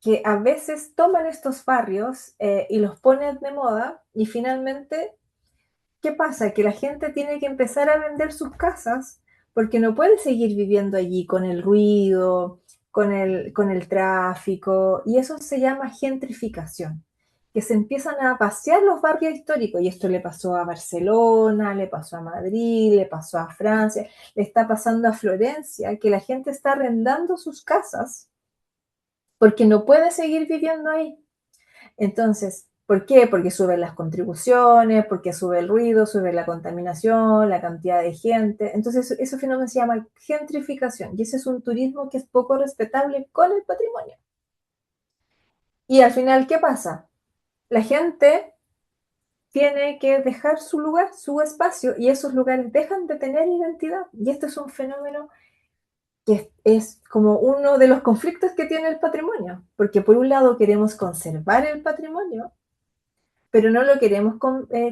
que a veces toman estos barrios y los ponen de moda y finalmente, ¿qué pasa? Que la gente tiene que empezar a vender sus casas porque no puede seguir viviendo allí con el ruido, con el tráfico, y eso se llama gentrificación, que se empiezan a vaciar los barrios históricos, y esto le pasó a Barcelona, le pasó a Madrid, le pasó a Francia, le está pasando a Florencia, que la gente está arrendando sus casas porque no puede seguir viviendo ahí. Entonces, ¿por qué? Porque suben las contribuciones, porque sube el ruido, sube la contaminación, la cantidad de gente. Entonces, ese fenómeno se llama gentrificación y ese es un turismo que es poco respetable con el patrimonio. Y al final, ¿qué pasa? La gente tiene que dejar su lugar, su espacio, y esos lugares dejan de tener identidad. Y este es un fenómeno que es como uno de los conflictos que tiene el patrimonio, porque por un lado queremos conservar el patrimonio, pero no lo queremos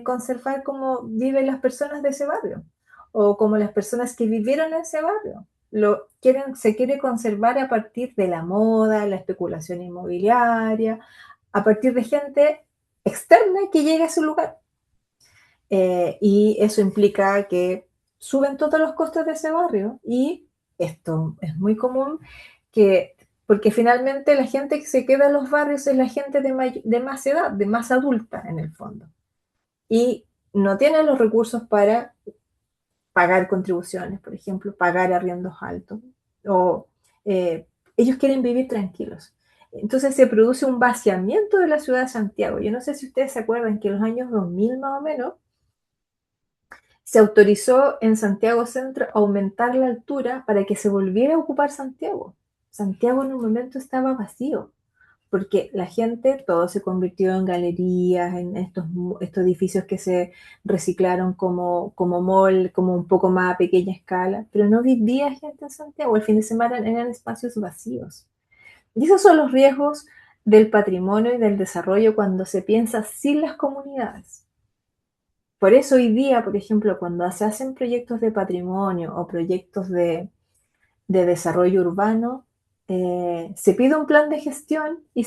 conservar como viven las personas de ese barrio o como las personas que vivieron en ese barrio. Se quiere conservar a partir de la moda, la especulación inmobiliaria, a partir de gente externa que llega a ese lugar. Y eso implica que suben todos los costos de ese barrio y esto es muy común que, porque finalmente la gente que se queda en los barrios es la gente de más edad, de más adulta en el fondo. Y no tienen los recursos para pagar contribuciones, por ejemplo, pagar arriendos altos, o ellos quieren vivir tranquilos. Entonces se produce un vaciamiento de la ciudad de Santiago. Yo no sé si ustedes se acuerdan que en los años 2000 más o menos, se autorizó en Santiago Centro aumentar la altura para que se volviera a ocupar Santiago. Santiago en un momento estaba vacío, porque la gente, todo se convirtió en galerías, en estos edificios que se reciclaron como mall, como un poco más a pequeña escala, pero no vivía gente en Santiago, el fin de semana eran espacios vacíos. Y esos son los riesgos del patrimonio y del desarrollo cuando se piensa sin las comunidades. Por eso hoy día, por ejemplo, cuando se hacen proyectos de patrimonio o proyectos de desarrollo urbano, se pide un plan de gestión y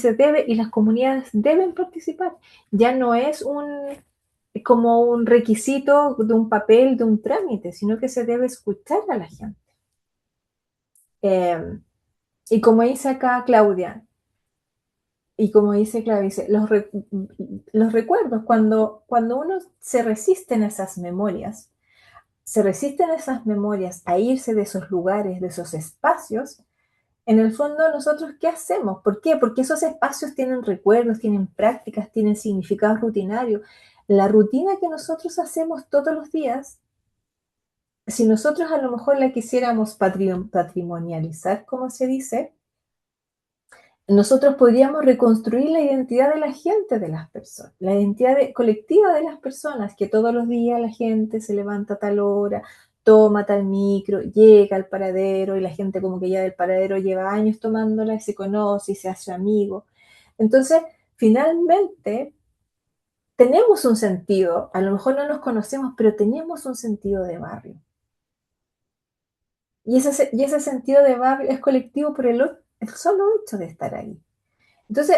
las comunidades deben participar. Ya no es como un requisito de un papel, de un trámite, sino que se debe escuchar a la gente. Y como dice acá Claudia, dice, los recuerdos, cuando uno se resiste en esas memorias, a irse de esos lugares, de esos espacios, en el fondo nosotros, ¿qué hacemos? ¿Por qué? Porque esos espacios tienen recuerdos, tienen prácticas, tienen significados rutinarios. La rutina que nosotros hacemos todos los días, si nosotros a lo mejor la quisiéramos patrimonializar, como se dice, nosotros podríamos reconstruir la identidad de la gente, de las personas, la identidad colectiva de las personas, que todos los días la gente se levanta a tal hora, toma tal micro, llega al paradero y la gente como que ya del paradero lleva años tomándola y se conoce y se hace amigo. Entonces, finalmente, tenemos un sentido, a lo mejor no nos conocemos, pero tenemos un sentido de barrio. Y ese sentido de barrio es colectivo por el solo hecho de estar ahí. Entonces,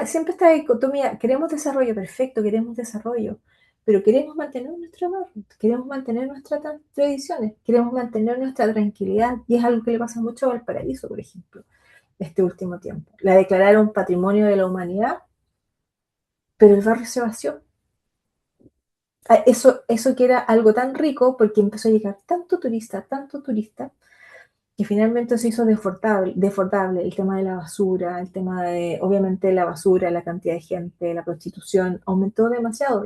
siempre esta dicotomía, queremos desarrollo, perfecto, queremos desarrollo, pero queremos mantener nuestro barrio, queremos mantener nuestras tradiciones, queremos mantener nuestra tranquilidad, y es algo que le pasa mucho a Valparaíso, por ejemplo, este último tiempo. La declararon patrimonio de la humanidad, pero el barrio se vació. Eso que era algo tan rico, porque empezó a llegar tanto turista, que finalmente se hizo desbordable el tema de la basura, el tema de, obviamente, la basura, la cantidad de gente, la prostitución, aumentó demasiado.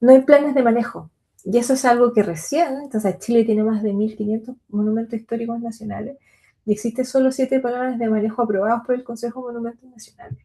No hay planes de manejo. Y eso es algo que recién, entonces Chile tiene más de 1.500 monumentos históricos nacionales y existen solo 7 planes de manejo aprobados por el Consejo de Monumentos Nacionales.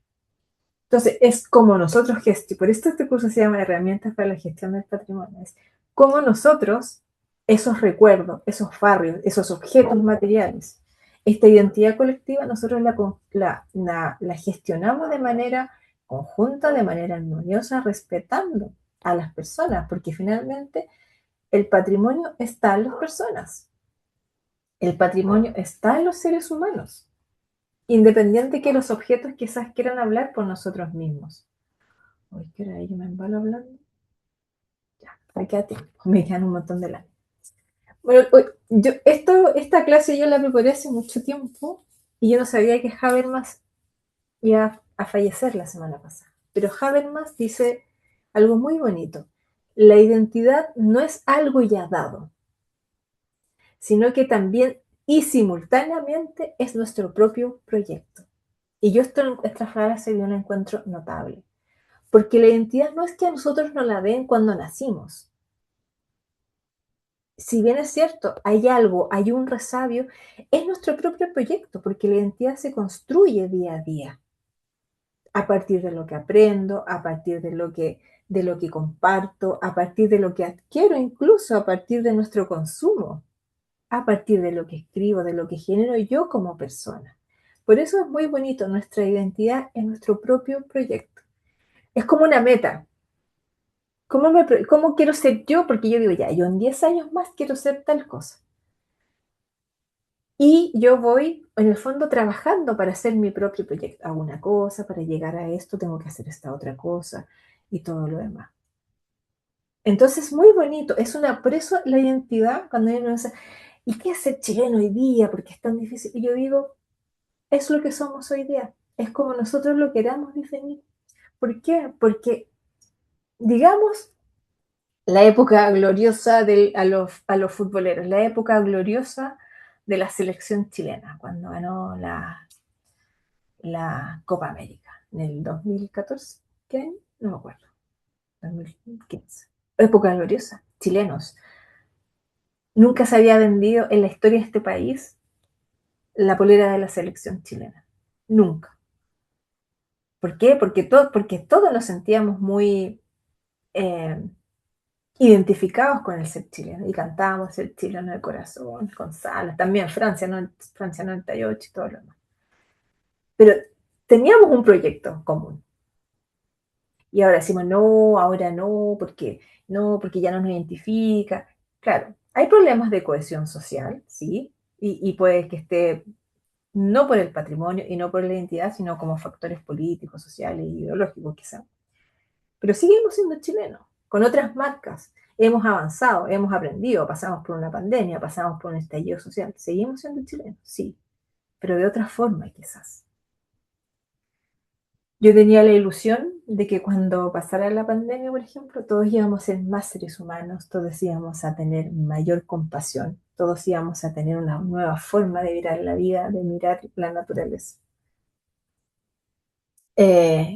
Entonces, es como nosotros por esto este curso se llama Herramientas para la Gestión del Patrimonio, es como nosotros, esos recuerdos, esos barrios, esos objetos materiales, esta identidad colectiva, nosotros la gestionamos de manera conjunta, de manera armoniosa, respetando a las personas, porque finalmente el patrimonio está en las personas, el patrimonio está en los seres humanos, independiente que los objetos quizás quieran hablar por nosotros mismos. Uy, ¿qué hora? Yo me embalo hablando. Ya, me queda tiempo. Me quedan un montón de lápiz. Bueno, esta clase yo la preparé hace mucho tiempo y yo no sabía que Habermas iba a fallecer la semana pasada. Pero Habermas dice algo muy bonito. La identidad no es algo ya dado, sino que también y simultáneamente es nuestro propio proyecto. Y yo esta frase yo la encuentro notable. Porque la identidad no es que a nosotros nos la den cuando nacimos. Si bien es cierto, hay algo, hay un resabio, es nuestro propio proyecto, porque la identidad se construye día a día, a partir de lo que aprendo, a partir de lo que comparto, a partir de lo que adquiero, incluso a partir de nuestro consumo, a partir de lo que escribo, de lo que genero yo como persona. Por eso es muy bonito, nuestra identidad es nuestro propio proyecto. Es como una meta. ¿Cómo quiero ser yo? Porque yo digo, ya, yo en 10 años más quiero ser tal cosa. Y yo voy, en el fondo, trabajando para hacer mi propio proyecto. Hago una cosa, para llegar a esto tengo que hacer esta otra cosa y todo lo demás. Entonces, muy bonito. Por eso la identidad, cuando uno dice, ¿y qué es ser chileno hoy día? Porque es tan difícil. Y yo digo, es lo que somos hoy día. Es como nosotros lo queramos definir. ¿Por qué? Porque, digamos, la época gloriosa a los futboleros, la época gloriosa de la selección chilena, cuando ganó la Copa América, en el 2014, ¿qué año? No me acuerdo, 2015. Época gloriosa, chilenos. Nunca se había vendido en la historia de este país la polera de la selección chilena. Nunca. ¿Por qué? Porque todos nos sentíamos muy identificados con el ser chileno y cantábamos el chileno del corazón, con Salas, también Francia 98 y todo lo demás. Pero teníamos un proyecto común. Y ahora decimos, no, ahora no, porque ya no nos identifica. Claro, hay problemas de cohesión social, ¿sí? Y puede que esté no por el patrimonio y no por la identidad, sino como factores políticos, sociales y ideológicos quizás. Pero seguimos siendo chilenos, con otras marcas. Hemos avanzado, hemos aprendido, pasamos por una pandemia, pasamos por un estallido social. Seguimos siendo chilenos, sí, pero de otra forma quizás. Yo tenía la ilusión de que cuando pasara la pandemia, por ejemplo, todos íbamos a ser más seres humanos, todos íbamos a tener mayor compasión, todos íbamos a tener una nueva forma de mirar la vida, de mirar la naturaleza.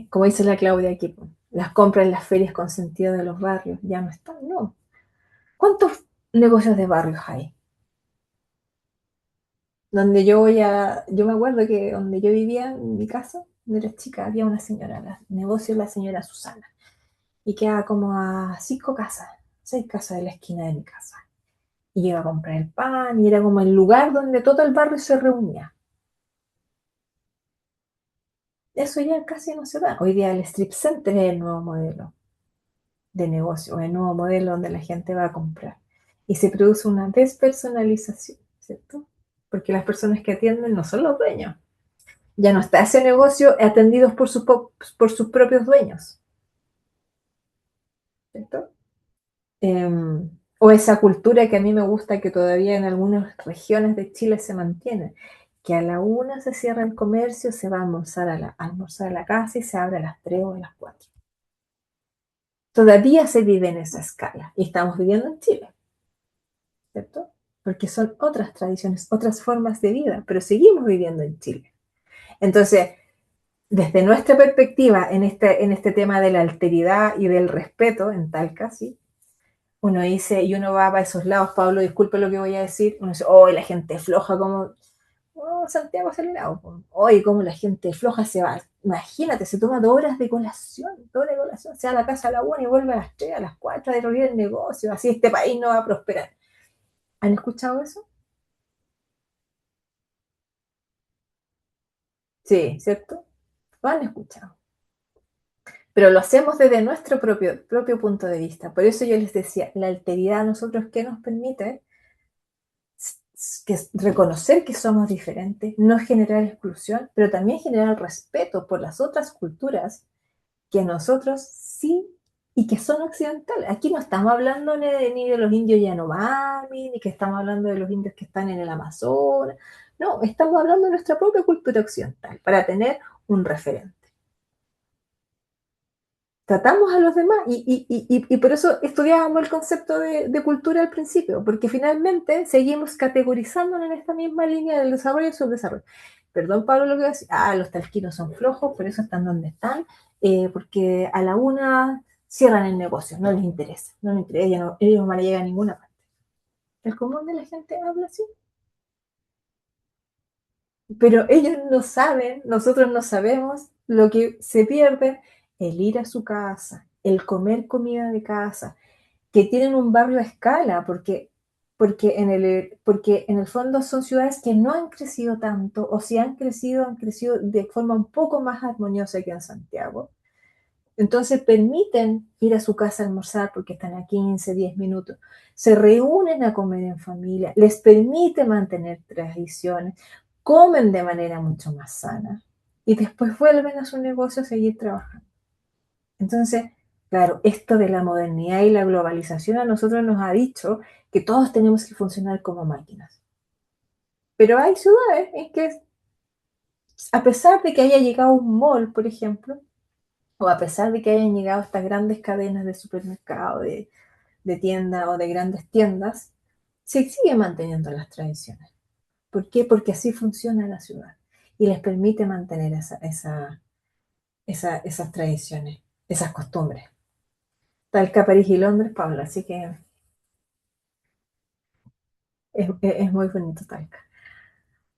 Como dice la Claudia aquí, las compras en las ferias con sentido de los barrios ya no están, no. ¿Cuántos negocios de barrios hay? Yo me acuerdo que donde yo vivía, en mi casa, cuando era chica, había una señora, el negocio de la señora Susana, y quedaba como a 6 casas de la esquina de mi casa. Y iba a comprar el pan, y era como el lugar donde todo el barrio se reunía. Eso ya casi no se da. Hoy día el strip center es el nuevo modelo de negocio, el nuevo modelo donde la gente va a comprar. Y se produce una despersonalización, ¿cierto? Porque las personas que atienden no son los dueños. Ya no está ese negocio atendido por sus propios dueños, ¿cierto? O esa cultura que a mí me gusta, que todavía en algunas regiones de Chile se mantiene, que a la 1 se cierra el comercio, se va a almorzar a la casa y se abre a las 3 o a las 4. Todavía se vive en esa escala y estamos viviendo en Chile, ¿cierto? Porque son otras tradiciones, otras formas de vida, pero seguimos viviendo en Chile. Entonces, desde nuestra perspectiva en este tema de la alteridad y del respeto en Talca, ¿sí? Uno dice, y uno va para esos lados, Pablo, disculpe lo que voy a decir, uno dice, oh, la gente floja, como, oh, Santiago acelerado, oye, cómo la gente floja se va, imagínate, se toma 2 horas de colación, 2 horas de colación, se va a la casa a la 1 y vuelve a las 3, a las 4 a derribar el negocio, así este país no va a prosperar. ¿Han escuchado eso? Sí, ¿cierto? Lo han escuchado. Pero lo hacemos desde nuestro propio punto de vista. Por eso yo les decía, la alteridad a nosotros, ¿qué nos permite? Que reconocer que somos diferentes, no generar exclusión, pero también generar respeto por las otras culturas que nosotros sí y que son occidentales. Aquí no estamos hablando ni de los indios Yanomami, ni que estamos hablando de los indios que están en el Amazonas. No, estamos hablando de nuestra propia cultura occidental para tener un referente. Tratamos a los demás y por eso estudiábamos el concepto de cultura al principio, porque finalmente seguimos categorizándonos en esta misma línea del desarrollo y subdesarrollo. Perdón, Pablo, lo que voy a decir. Los talquinos son flojos, por eso están donde están, porque a la 1 cierran el negocio, no les interesa, ellos no van a llegar a ninguna parte. El común de la gente habla así. Pero ellos no saben, nosotros no sabemos lo que se pierde, el ir a su casa, el comer comida de casa, que tienen un barrio a escala, porque en el fondo son ciudades que no han crecido tanto, o si han crecido de forma un poco más armoniosa que en Santiago. Entonces permiten ir a su casa a almorzar porque están a 15, 10 minutos. Se reúnen a comer en familia, les permite mantener tradiciones, comen de manera mucho más sana y después vuelven a su negocio a seguir trabajando. Entonces, claro, esto de la modernidad y la globalización a nosotros nos ha dicho que todos tenemos que funcionar como máquinas. Pero hay ciudades en que, a pesar de que haya llegado un mall, por ejemplo, o a pesar de que hayan llegado estas grandes cadenas de supermercado, de tiendas o de grandes tiendas, se sigue manteniendo las tradiciones. ¿Por qué? Porque así funciona la ciudad y les permite mantener esas tradiciones, esas costumbres. Talca, París y Londres, Paula, así que es muy bonito Talca.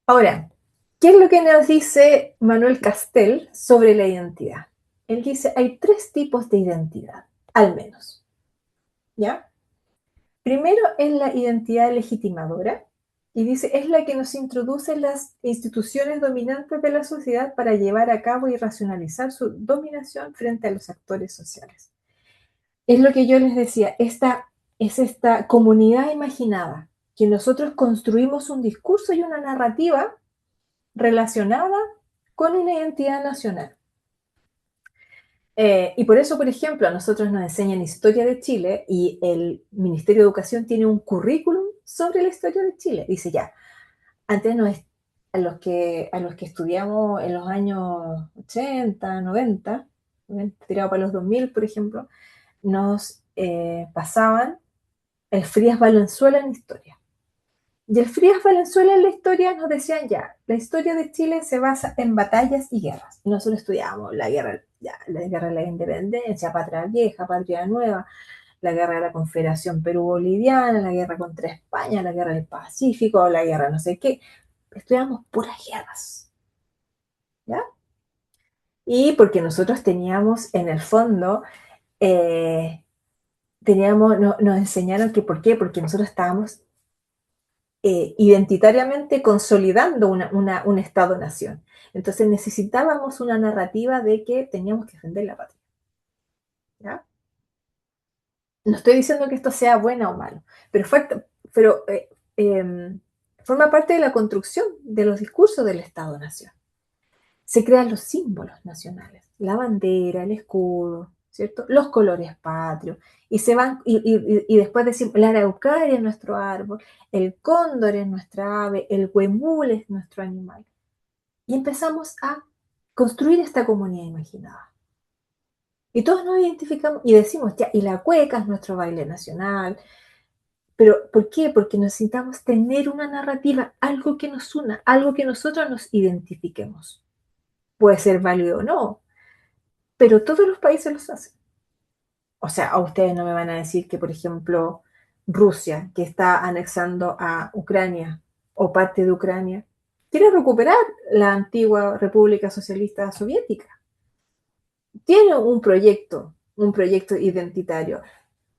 Ahora, ¿qué es lo que nos dice Manuel Castel sobre la identidad? Él dice, hay 3 tipos de identidad, al menos, ¿ya? Primero es la identidad legitimadora, y dice, es la que nos introduce las instituciones dominantes de la sociedad para llevar a cabo y racionalizar su dominación frente a los actores sociales. Es lo que yo les decía, esta comunidad imaginada, que nosotros construimos un discurso y una narrativa relacionada con una identidad nacional. Y por eso, por ejemplo, a nosotros nos enseñan historia de Chile y el Ministerio de Educación tiene un currículum sobre la historia de Chile. Dice ya, antes a los que estudiamos en los años 80, 90, tirado para los 2000, por ejemplo, nos pasaban el Frías Valenzuela en historia. Y el Frías Valenzuela en la historia nos decían ya, la historia de Chile se basa en batallas y guerras. Y nosotros estudiábamos la guerra de la independencia, patria vieja, patria nueva, la guerra de la Confederación Perú-Boliviana, la guerra contra España, la guerra del Pacífico, la guerra no sé qué. Estudiamos puras guerras, ¿ya? Y porque nosotros teníamos en el fondo, nos enseñaron que ¿por qué? Porque nosotros estábamos identitariamente consolidando un Estado-nación. Entonces necesitábamos una narrativa de que teníamos que defender la patria. ¿Ya? No estoy diciendo que esto sea bueno o malo, pero forma parte de la construcción de los discursos del Estado-nación. Se crean los símbolos nacionales, la bandera, el escudo, ¿cierto? Los colores patrios. Y se van, y después decimos, la araucaria es nuestro árbol, el cóndor es nuestra ave, el huemul es nuestro animal. Y empezamos a construir esta comunidad imaginada. Y todos nos identificamos y decimos, ya, y la cueca es nuestro baile nacional. Pero, ¿por qué? Porque necesitamos tener una narrativa, algo que nos una, algo que nosotros nos identifiquemos. Puede ser válido o no, pero todos los países los hacen. O sea, a ustedes no me van a decir que, por ejemplo, Rusia, que está anexando a Ucrania o parte de Ucrania, quiere recuperar la antigua República Socialista Soviética. Tiene un proyecto identitario.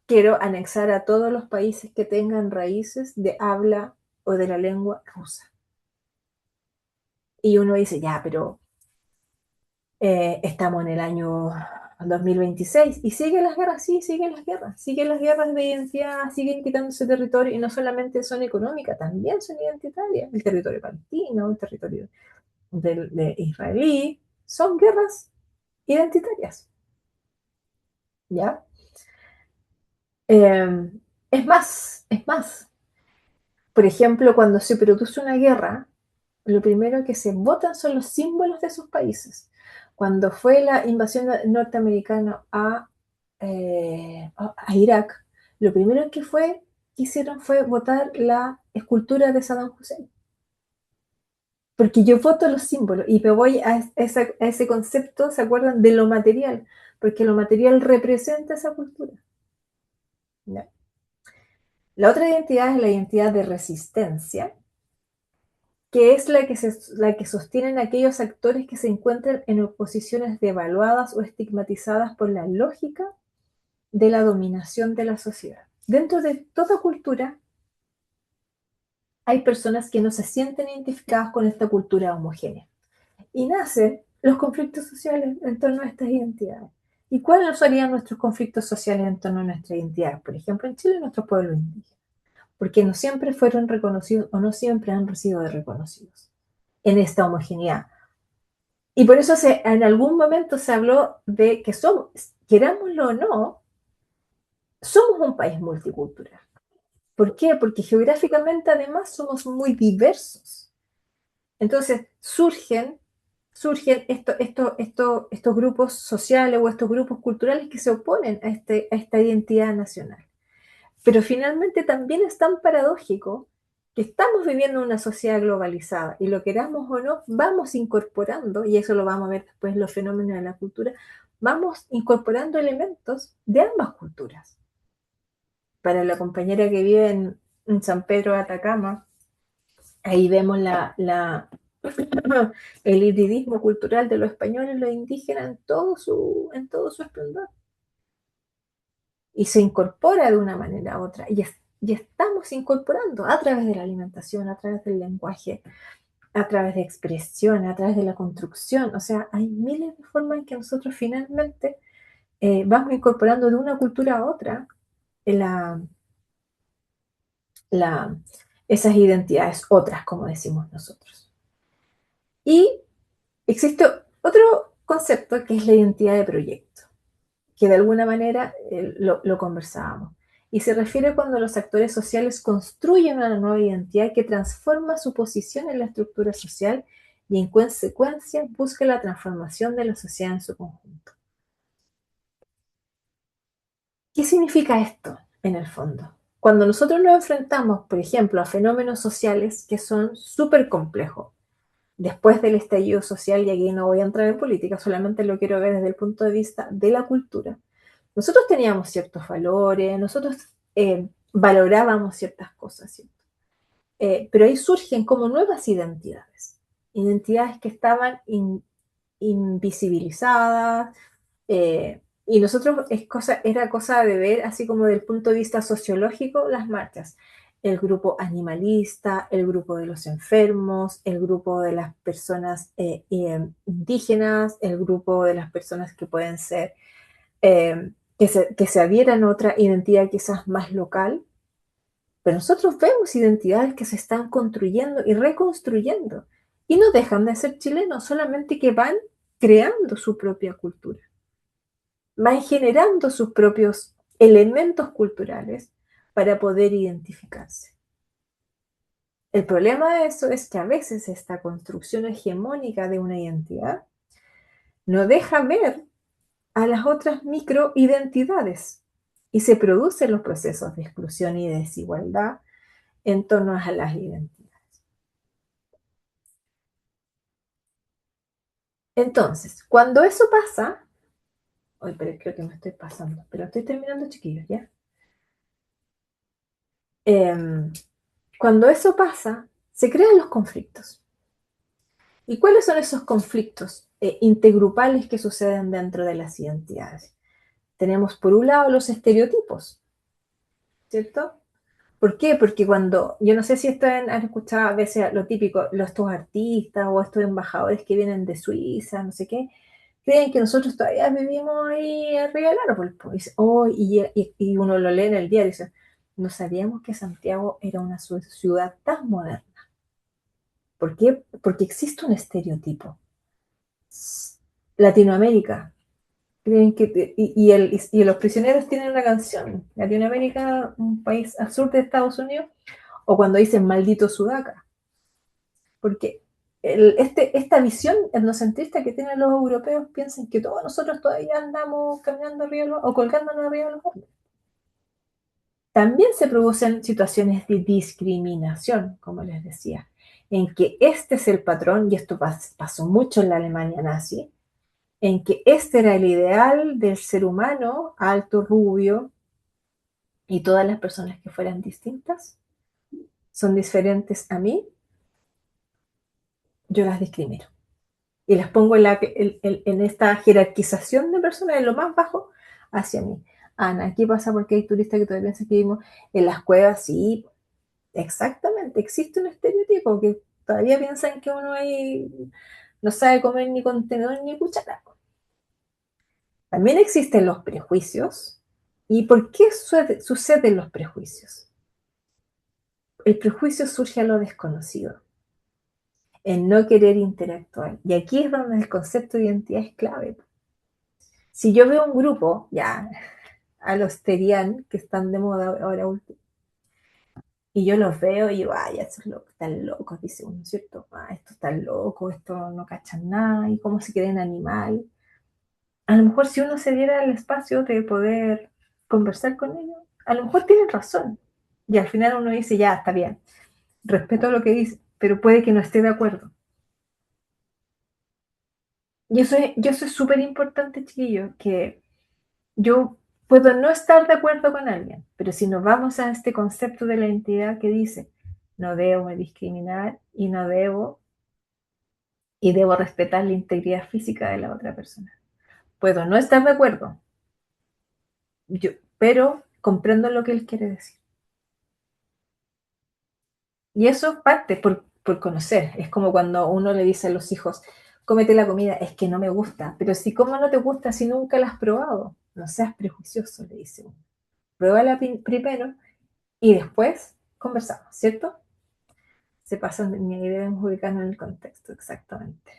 Quiero anexar a todos los países que tengan raíces de habla o de la lengua rusa. Y uno dice, ya, pero estamos en el año 2026 y siguen las guerras, sí, siguen las guerras de identidad, siguen quitándose territorio y no solamente son económicas, también son identitarias. El territorio palestino, el territorio de israelí, son guerras identitarias. ¿Ya? Es más, por ejemplo, cuando se produce una guerra, lo primero que se votan son los símbolos de sus países. Cuando fue la invasión norteamericana a Irak, lo primero que hicieron fue votar la escultura de Saddam Hussein. Porque yo voto los símbolos y me voy a ese concepto, ¿se acuerdan? De lo material, porque lo material representa esa cultura. ¿No? La otra identidad es la identidad de resistencia, que es la que sostienen aquellos actores que se encuentran en oposiciones devaluadas o estigmatizadas por la lógica de la dominación de la sociedad. Dentro de toda cultura hay personas que no se sienten identificadas con esta cultura homogénea. Y nacen los conflictos sociales en torno a estas identidades. ¿Y cuáles serían nuestros conflictos sociales en torno a nuestra identidad? Por ejemplo, en Chile, nuestros pueblos indígenas. Porque no siempre fueron reconocidos o no siempre han sido reconocidos en esta homogeneidad. Y por eso en algún momento se habló de que somos, querámoslo o no, somos un país multicultural. ¿Por qué? Porque geográficamente además somos muy diversos. Entonces surgen estos grupos sociales o estos grupos culturales que se oponen a esta identidad nacional. Pero finalmente también es tan paradójico que estamos viviendo una sociedad globalizada y lo queramos o no, vamos incorporando, y eso lo vamos a ver después en los fenómenos de la cultura, vamos incorporando elementos de ambas culturas. Para la compañera que vive en San Pedro de Atacama, ahí vemos el hibridismo cultural de los españoles y los indígenas en todo su esplendor. Y se incorpora de una manera u otra. Y estamos incorporando a través de la alimentación, a través del lenguaje, a través de expresión, a través de la construcción. O sea, hay miles de formas en que nosotros finalmente vamos incorporando de una cultura a otra esas identidades otras, como decimos nosotros. Y existe otro concepto que es la identidad de proyecto, que de alguna manera lo conversábamos. Y se refiere cuando los actores sociales construyen una nueva identidad que transforma su posición en la estructura social y en consecuencia busca la transformación de la sociedad en su conjunto. ¿Qué significa esto en el fondo? Cuando nosotros nos enfrentamos, por ejemplo, a fenómenos sociales que son súper complejos, después del estallido social, y aquí no voy a entrar en política, solamente lo quiero ver desde el punto de vista de la cultura, nosotros teníamos ciertos valores, nosotros valorábamos ciertas cosas, ¿cierto? Pero ahí surgen como nuevas identidades que estaban invisibilizadas, y nosotros era cosa de ver, así como del punto de vista sociológico, las marchas. El grupo animalista, el grupo de los enfermos, el grupo de las personas indígenas, el grupo de las personas que pueden ser, que se adhieran a otra identidad quizás más local. Pero nosotros vemos identidades que se están construyendo y reconstruyendo y no dejan de ser chilenos, solamente que van creando su propia cultura. van generando sus propios elementos culturales para poder identificarse. El problema de eso es que a veces esta construcción hegemónica de una identidad no deja ver a las otras microidentidades y se producen los procesos de exclusión y de desigualdad en torno a las identidades. Entonces, cuando eso pasa, hoy pero creo que me estoy pasando, pero estoy terminando, chiquillos, ¿ya? Cuando eso pasa, se crean los conflictos. ¿Y cuáles son esos conflictos intergrupales que suceden dentro de las identidades? Tenemos por un lado los estereotipos, ¿cierto? ¿Por qué? Porque cuando, yo no sé si han escuchado a veces lo típico, estos artistas o estos embajadores que vienen de Suiza, no sé qué, creen que nosotros todavía vivimos ahí arriba del árbol. Pues, oh, y uno lo lee en el diario y dice, no sabíamos que Santiago era una ciudad tan moderna. ¿Por qué? Porque existe un estereotipo. Latinoamérica. Creen que, y los prisioneros tienen una canción. Latinoamérica, un país al sur de Estados Unidos, o cuando dicen maldito Sudaca. Porque esta visión etnocentrista que tienen los europeos piensan que todos nosotros todavía andamos caminando arriba o colgándonos arriba de los árboles. También se producen situaciones de discriminación, como les decía, en que este es el patrón, y esto pasó mucho en la Alemania nazi, en que este era el ideal del ser humano, alto, rubio, y todas las personas que fueran distintas, son diferentes a mí, yo las discrimino. Y las pongo en esta jerarquización de personas, en lo más bajo, hacia mí. Ana, ¿qué pasa? Porque hay turistas que todavía piensan que vivimos en las cuevas. Sí, exactamente, existe un estereotipo que todavía piensan que uno ahí no sabe comer ni con tenedor ni cuchara. También existen los prejuicios. ¿Y por qué suceden los prejuicios? El prejuicio surge a lo desconocido, en no querer interactuar. Y aquí es donde el concepto de identidad es clave. Si yo veo un grupo, ya, a los Terian, que están de moda ahora último, y yo los veo y digo, ay, esos están locos, dice uno, ¿cierto? Estos están locos, estos no cachan nada, y cómo se creen animal. A lo mejor si uno se diera el espacio de poder conversar con ellos, a lo mejor tienen razón. Y al final uno dice, ya, está bien, respeto lo que dice, pero puede que no esté de acuerdo. Y eso es súper importante, chiquillos, que yo puedo no estar de acuerdo con alguien, pero si nos vamos a este concepto de la identidad que dice, no debo discriminar y debo respetar la integridad física de la otra persona. Puedo no estar de acuerdo, pero comprendo lo que él quiere decir. Y eso parte por conocer. Es como cuando uno le dice a los hijos, cómete la comida, es que no me gusta. Pero si cómo no te gusta si nunca la has probado, no seas prejuicioso, le dice uno. Pruébala primero y después conversamos, ¿cierto? Se pasan y debemos ubicarnos en el contexto, exactamente.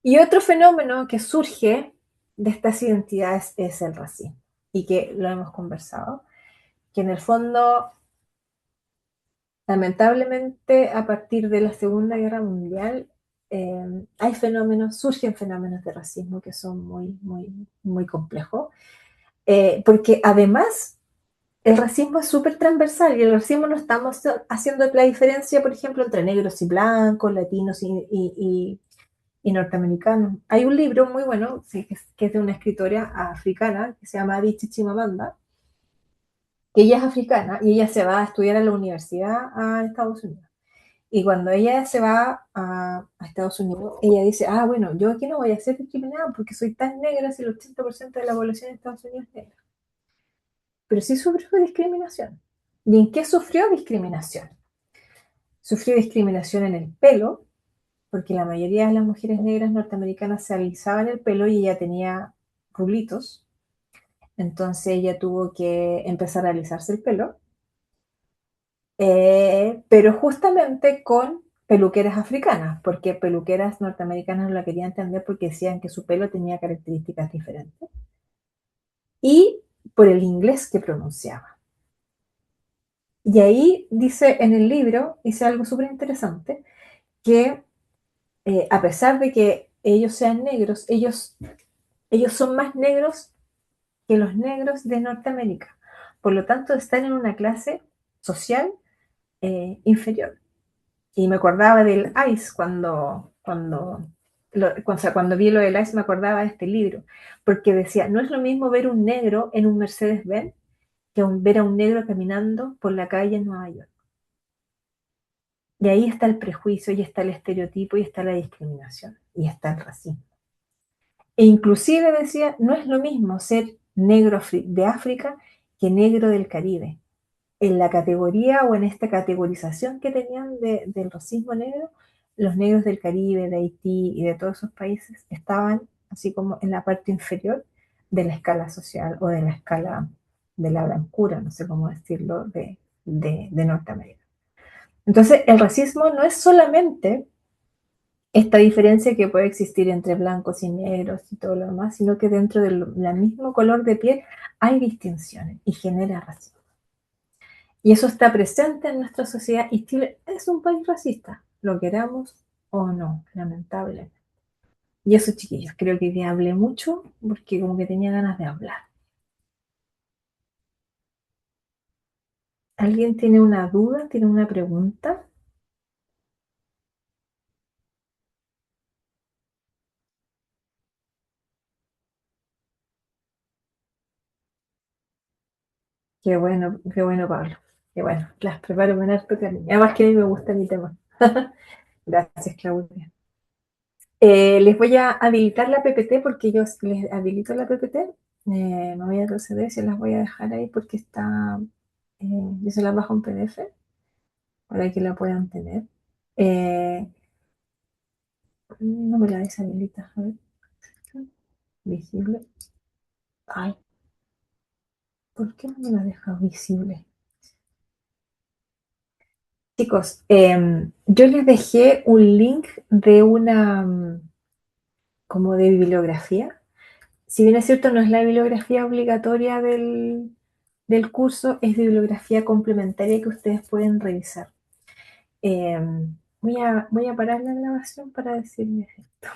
Y otro fenómeno que surge de estas identidades es el racismo, y que lo hemos conversado, que en el fondo, lamentablemente, a partir de la Segunda Guerra Mundial, surgen fenómenos de racismo que son muy, muy, muy complejos, porque además el racismo es súper transversal, y el racismo no estamos haciendo la diferencia, por ejemplo, entre negros y blancos, latinos y norteamericanos. Hay un libro muy bueno, sí, que es de una escritora africana, que se llama Adichie Chimamanda, que ella es africana y ella se va a estudiar a la universidad a Estados Unidos. Y cuando ella se va a Estados Unidos, ella dice, bueno, yo aquí no voy a ser discriminada porque soy tan negra, si el 80% de la población de Estados Unidos es negra. Pero sí sufrió discriminación. ¿Y en qué sufrió discriminación? Sufrió discriminación en el pelo, porque la mayoría de las mujeres negras norteamericanas se alisaban el pelo y ella tenía rulitos. Entonces ella tuvo que empezar a alisarse el pelo, pero justamente con peluqueras africanas, porque peluqueras norteamericanas no la querían entender porque decían que su pelo tenía características diferentes. y por el inglés que pronunciaba. Y ahí dice en el libro, dice algo súper interesante, que a pesar de que ellos sean negros, ellos son más negros que los negros de Norteamérica. Por lo tanto, están en una clase social inferior. Y me acordaba del ICE cuando vi lo del ICE me acordaba de este libro, porque decía, no es lo mismo ver un negro en un Mercedes-Benz que ver a un negro caminando por la calle en Nueva York. Y ahí está el prejuicio, y está el estereotipo, y está la discriminación, y está el racismo. E inclusive decía, no es lo mismo ser negro de África que negro del Caribe. En la categoría o en esta categorización que tenían del racismo negro, los negros del Caribe, de Haití y de todos esos países estaban así como en la parte inferior de la escala social o de la escala de la blancura, no sé cómo decirlo, de Norteamérica. Entonces, el racismo no es solamente esta diferencia que puede existir entre blancos y negros y todo lo demás, sino que dentro del mismo color de piel hay distinciones y genera racismo. Y eso está presente en nuestra sociedad y Chile es un país racista, lo queramos o no, lamentablemente. Y eso, chiquillos, creo que ya hablé mucho porque como que tenía ganas de hablar. ¿Alguien tiene una duda? ¿Tiene una pregunta? Qué bueno, Pablo. Qué bueno, las preparo con harto cariño. Además que a mí me gusta mi tema. Gracias, Claudia. Les voy a habilitar la PPT porque yo les habilito la PPT. Me voy a proceder, se las voy a dejar ahí porque está, yo se las bajo en PDF para que la puedan tener. No me la deshabilita, a ver. Visible. Ay, ¿por qué no me la deja visible? Chicos, yo les dejé un link de una como de bibliografía. Si bien es cierto, no es la bibliografía obligatoria del curso, es bibliografía complementaria que ustedes pueden revisar. Voy a parar la grabación para decirles esto.